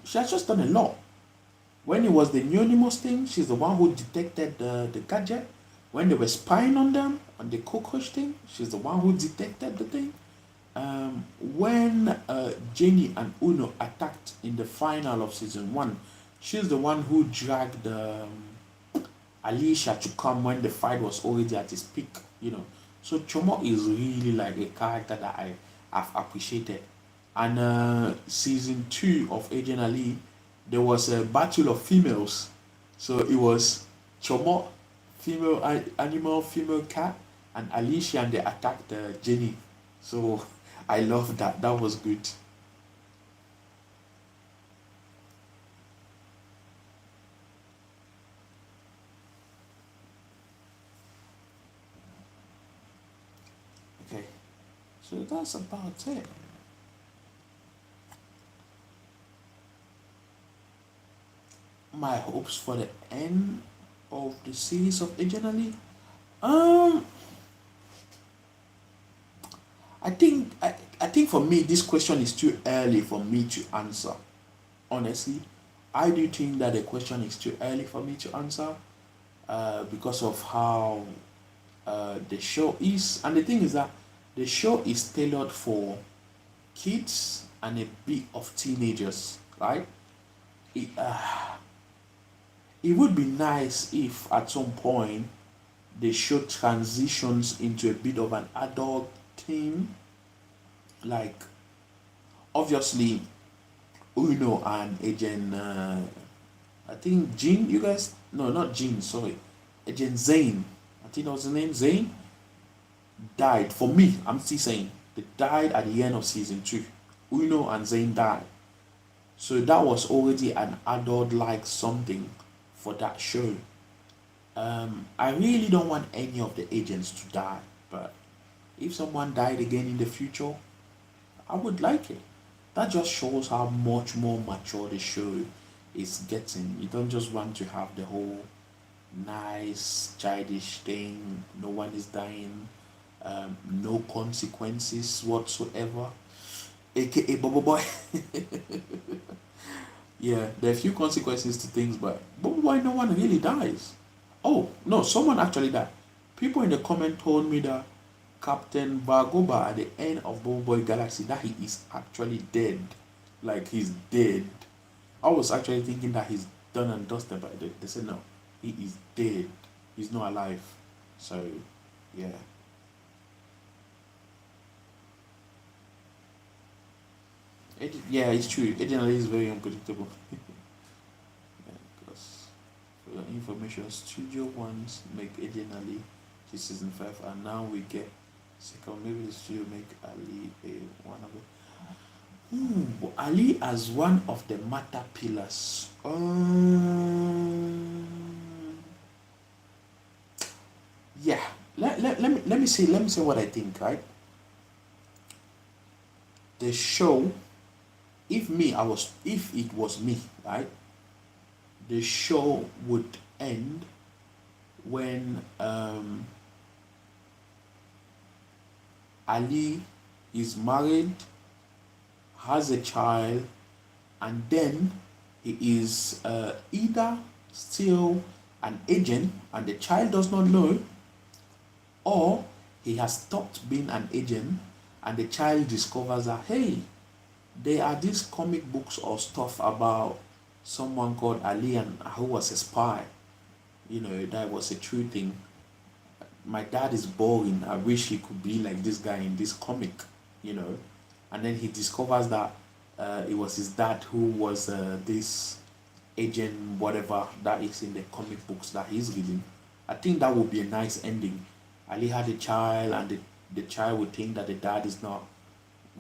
She has just done a lot. When it was the Neonimus thing, she's the one who detected the gadget. When they were spying on them, on the cockroach thing, she's the one who detected the thing. When Jenny and Uno attacked in the final of season 1, she's the one who dragged Alicia to come when the fight was already at its peak, you know. So Chomo is really like a character that I have appreciated. And season 2 of Ejen Ali, there was a battle of females. So it was Chomo, female animal, female cat, and Alicia, and they attacked Jenny. So I love that. That was good. Okay, so that's about it. My hopes for the end of the series of Ejen Ali. Um, I think for me this question is too early for me to answer. Honestly, I do think that the question is too early for me to answer. Because of how the show is, and the thing is that the show is tailored for kids and a bit of teenagers, right? It, it would be nice if at some point the show transitions into a bit of an adult theme, like obviously Uno and Agent I think Jean, you guys, no, not Jean, sorry, Agent Zane, I think that was the name, Zane, died. For me, I'm still saying they died at the end of season 2. Uno and Zane died. So that was already an adult like something for that show. I really don't want any of the agents to die, but if someone died again in the future, I would like it. That just shows how much more mature the show is getting. You don't just want to have the whole nice childish thing. No one is dying. No consequences whatsoever. AKA Bubble Boy. Yeah, there are a few consequences to things, but Bubble Boy, no one really dies. Oh, no, someone actually died. People in the comment told me that Captain Bagoba at the end of Bubble Boy Galaxy that he is actually dead. Like he's dead. I was actually thinking that he's done and dusted, but they said no, he is dead. He's not alive. So, yeah. Yeah, it's true. Ejen Ali is very unpredictable. Yeah, because for your information, Studio One's make Ejen Ali to season 5, and now we get second. Maybe the studio make Ali a one of it. Ooh, Ali as one of the matter pillars. Yeah. Let me say what I think, right? The show, if it was me, right, the show would end when Ali is married, has a child, and then he is either still an agent and the child does not know, or he has stopped being an agent and the child discovers that, hey, there are these comic books or stuff about someone called Ali and who was a spy. That was a true thing. My dad is boring. I wish he could be like this guy in this comic, you know. And then he discovers that it was his dad who was this agent, whatever that is in the comic books that he's reading. I think that would be a nice ending. Ali had a child, and the child would think that the dad is not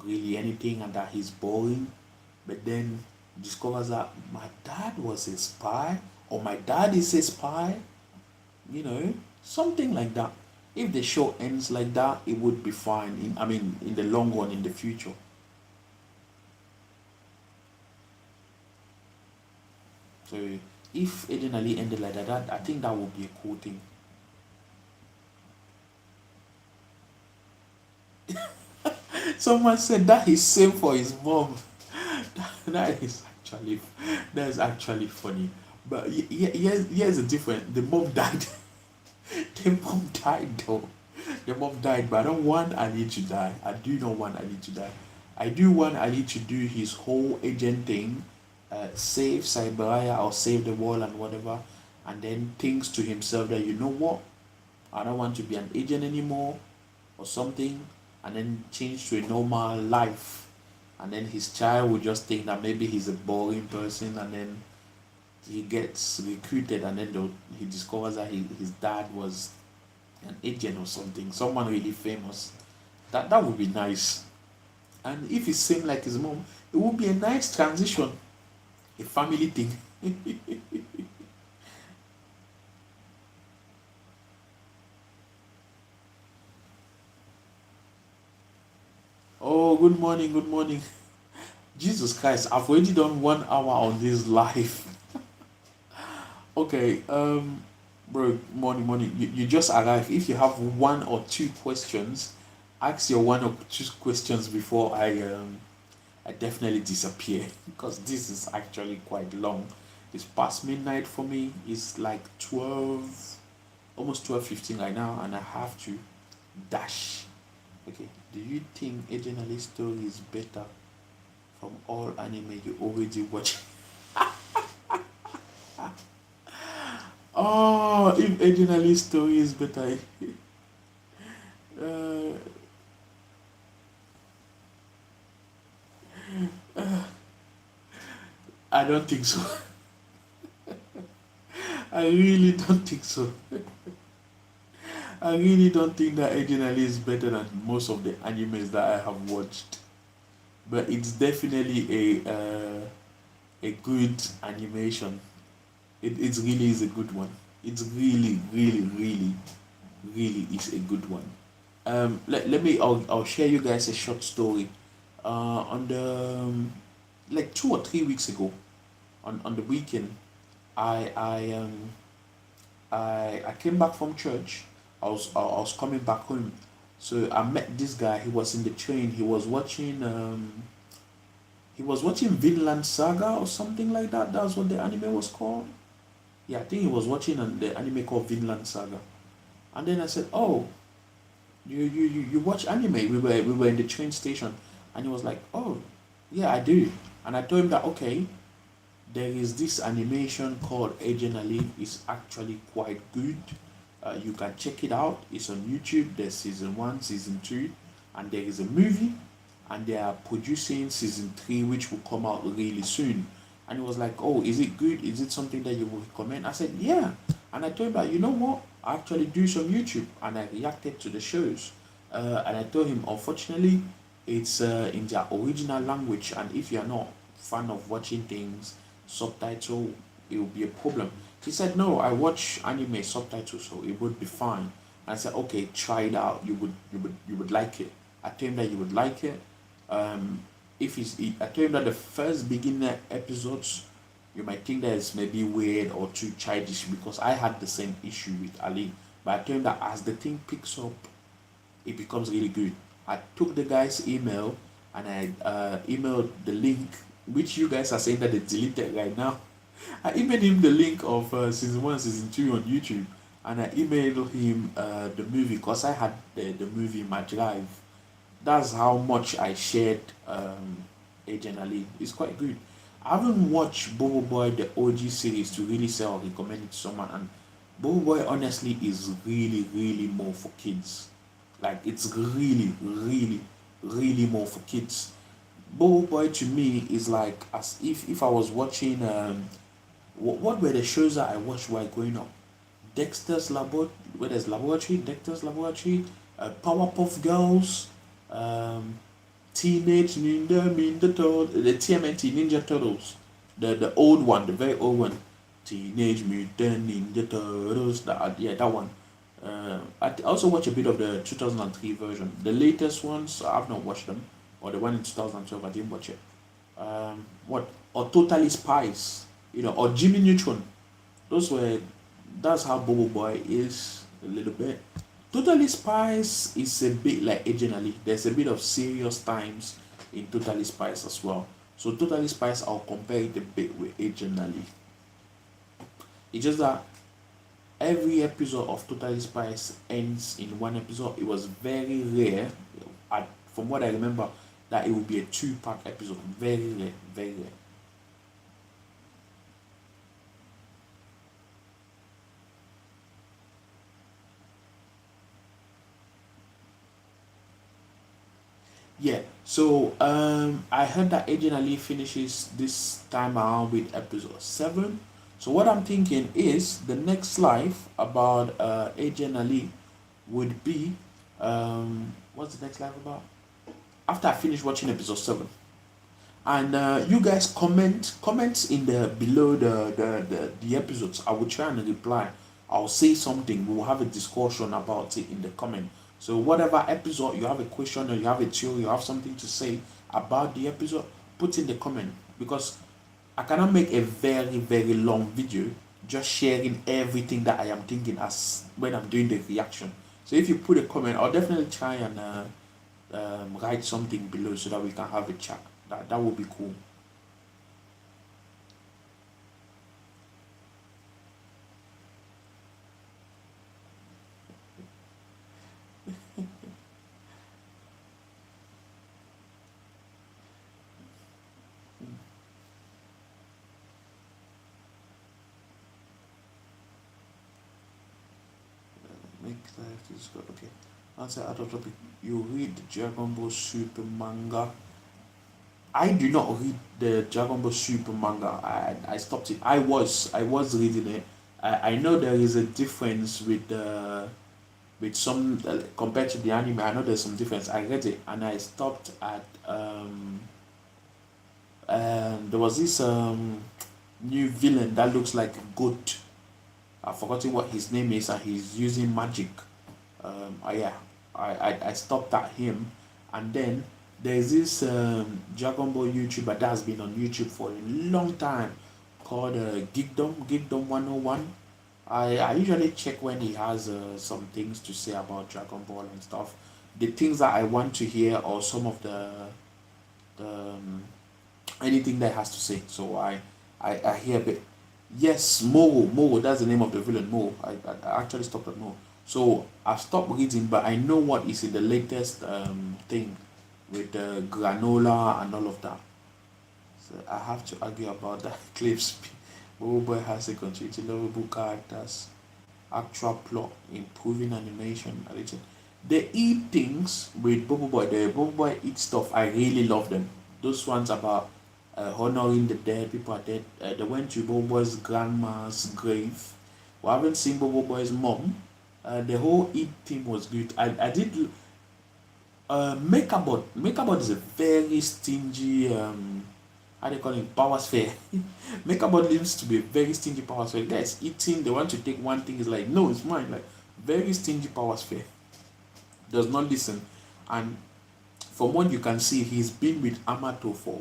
really anything and that he's boring, but then discovers that my dad was a spy, or my dad is a spy, something like that. If the show ends like that, it would be fine. In the long run, in the future. So if Eden Ali ended like that, I think that would be a cool thing. Someone said that is same for his mom. that is actually funny. But here's the difference. The mom died. The mom died though. The mom died, but I don't want Ali to die. I do not want Ali to die. I do want Ali to do his whole agent thing, save Siberia or save the world and whatever, and then thinks to himself that, you know what, I don't want to be an agent anymore or something, and then change to a normal life. And then his child would just think that maybe he's a boring person, and then he gets recruited, and then he discovers that his dad was an agent or something, someone really famous. That would be nice. And if it's same like his mom, it would be a nice transition, a family thing. Oh, good morning, good morning. Jesus Christ, I've already done 1 hour on this live. Okay, bro, morning. You just arrived. If you have one or two questions, ask your one or two questions before I definitely disappear because this is actually quite long. It's past midnight for me. It's like 12, almost 12:15 right now, and I have to dash. Okay, do you think Ejen Ali story is better from all anime you already watch? Oh, if Ejen Ali story is better, uh, I don't think so. I really don't think so. I really don't think that Ejen Ali is better than most of the animes that I have watched. But it's definitely a good animation. It really is a good one. It's really, really, really, really is a good one. I'll share you guys a short story. On the like 2 or 3 weeks ago, on the weekend, I I um I came back from church. I was coming back home, so I met this guy. He was in the train. He was watching Vinland Saga or something like that. That's what the anime was called. Yeah, I think he was watching the anime called Vinland Saga. And then I said, "Oh, you watch anime?" We were in the train station, and he was like, "Oh, yeah, I do." And I told him that, okay, there is this animation called Ejen Ali. It's actually quite good. You can check it out. It's on YouTube. There's season 1, season 2, and there is a movie. and they are producing season 3, which will come out really soon. And he was like, "Oh, is it good? Is it something that you would recommend?" I said, "Yeah." And I told him that, you know what? I actually do some YouTube, and I reacted to the shows. And I told him, unfortunately, it's in their original language, and if you're not fan of watching things subtitle, it will be a problem. He said, "No, I watch anime subtitles, so it would be fine." I said, "Okay, try it out. You would like it." I told him that you would like it. Um, if he's, I told him that the first beginner episodes, you might think that it's maybe weird or too childish, because I had the same issue with Ali. But I told him that as the thing picks up, it becomes really good. I took the guy's email, and I emailed the link, which you guys are saying that they deleted right now. I emailed him the link of season 1, season 2 on YouTube, and I emailed him the movie, because I had the movie in my drive. That's how much I shared Ejen Ali. It's quite good. I haven't watched Bobo Boy, the OG series, to really say or recommend it to someone, and Bobo Boy honestly is really, really more for kids. Like, it's really, really, really more for kids. Bobo Boy to me is like as if I was watching what were the shows that I watched while growing up? Dexter's Labo, where there's Laboratory, Dexter's Laboratory, Powerpuff Girls, um, Teenage Ninja Turtles, the TMNT Ninja Turtles, the old one, the very old one, Teenage Mutant Ninja Turtles. That, yeah, that one. I also watch a bit of the 2003 version. The latest ones I've not watched them, or the one in 2012 I didn't watch it. What, or Totally Spies, or Jimmy Neutron. Those were That's how Bobo Boy is a little bit. Totally Spies is a bit like Ejen Ali. There's a bit of serious times in Totally Spies as well. So Totally Spies, I'll compare it a bit with Ejen Ali. It's just that every episode of Totally Spies ends in one episode. It was very rare, from what I remember, that it would be a two-part episode. Very rare, very rare. Yeah, so I heard that Agent Ali finishes this time around with episode 7. So what I'm thinking is the next live about Agent Ali would be what's the next live about? After I finish watching episode 7. And you guys comments in the below the episodes. I will try and reply. I'll say something. We'll have a discussion about it in the comment. So whatever episode you have a question, or you have a theory, you have something to say about the episode, put in the comment, because I cannot make a very, very long video just sharing everything that I am thinking as when I'm doing the reaction. So if you put a comment, I'll definitely try and write something below so that we can have a chat. That would be cool. Make life is good. Okay. Answer other topic. You read Dragon Ball Super manga. I do not read the Dragon Ball Super manga. I stopped it. I was reading it. I know there is a difference with some compared to the anime. I know there's some difference. I read it, and I stopped at and there was this new villain that looks like a goat. I've forgotten what his name is, and he's using magic. Yeah, I stopped at him, and then there's this Dragon Ball YouTuber that's been on YouTube for a long time, called Geekdom 101. I usually check when he has some things to say about Dragon Ball and stuff. The things that I want to hear, or some of the anything that he has to say. So I hear a bit. Yes, Moro, that's the name of the villain, Moro. I actually stopped at Moro. So I've stopped reading, but I know what is in the latest thing with the granola and all of that. So I have to argue about that. Clips. Moro Boy has a contributing lovable characters, actual plot, improving animation, editing. they eat things with Bobo Boy. The Bobo Boy eat stuff. I really love them. Those ones about honoring the dead. People are dead. They went to Bobo Boy's grandma's grave. We haven't seen Bobo Boy's mom. The whole eat thing was good. I did. Makeup is a very stingy. How they call it? Power sphere. Makeup lives to be a very stingy power sphere. Guys eating. They want to take one thing. Is like no, it's mine. Like very stingy power sphere. Does not listen, and from what you can see, he's been with Amato for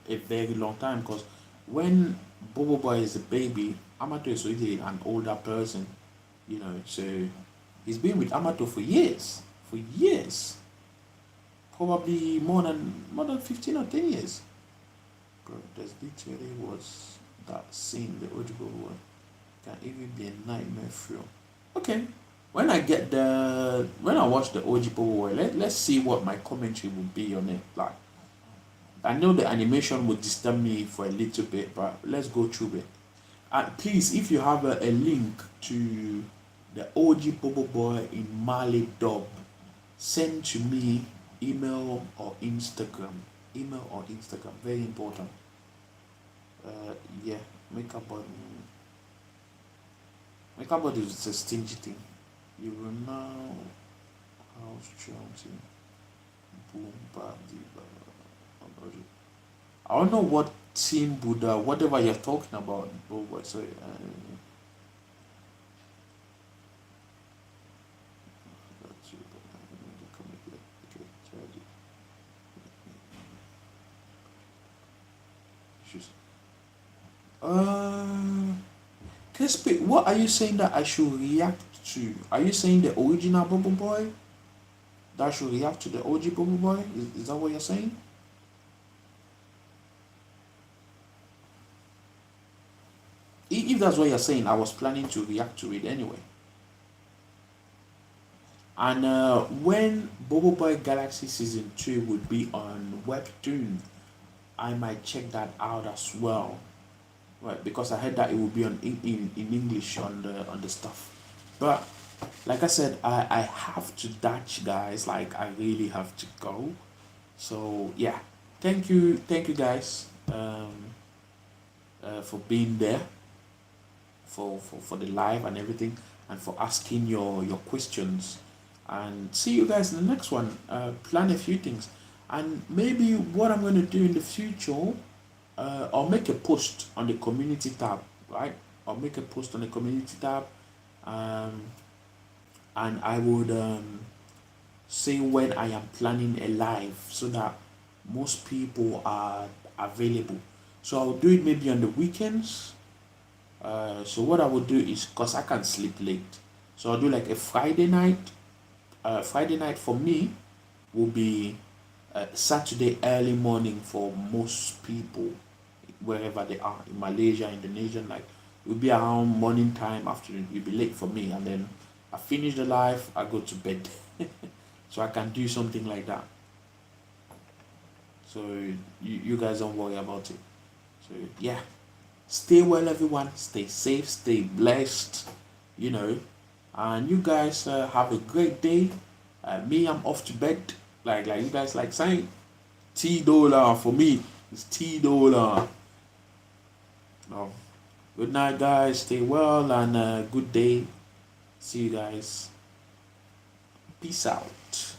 a very long time. Because when Bobo Boy is a baby, Amato is already an older person, So he's been with Amato for years, probably more than 15 or 10 years. Bro, there's literally was that scene the OG Bobo Boy can even be a nightmare film. Okay, when I watch the OG Bobo Boy, let's see what my commentary will be on it. Like, I know the animation would disturb me for a little bit, but let's go through it. And please, if you have a link to the OG Bobo Boy in Mali dub, send to me email or Instagram. Email or Instagram, very important. Yeah, makeup body. Makeup body is a stingy thing. You will now house chanting. Boom, badi, I don't know what team Buddha, whatever you're talking about, but sorry. Crispy, what are you saying that I should react to? Are you saying the original Bubble Boy? That I should react to the OG Bubble Boy? Is that what you're saying? If that's what you're saying, I was planning to react to it anyway. And when Bobo Boy Galaxy Season 2 would be on Webtoon, I might check that out as well. Right, because I heard that it would be in English on the stuff. But like I said, I have to dash, guys. Like I really have to go. So yeah, thank you guys for being there, for the live and everything, and for asking your questions. And see you guys in the next one. Plan a few things, and maybe what I'm going to do in the future. I'll make a post on the community tab, right? I'll make a post on the community tab, and I would say when I am planning a live so that most people are available. So I'll do it maybe on the weekends. So what I would do is, because I can't sleep late, so I'll do like a Friday night. Friday night for me will be Saturday early morning for most people, wherever they are in Malaysia, Indonesia. Like it will be around morning time, afternoon. It'll be late for me, and then I finish the live. I go to bed, so I can do something like that. So you guys don't worry about it. So yeah, stay well, everyone. Stay safe. Stay blessed. And you guys have a great day. Me, I'm off to bed. Like you guys like saying, $T for me. It's $T. Oh, good night, guys. Stay well and good day. See you guys. Peace out.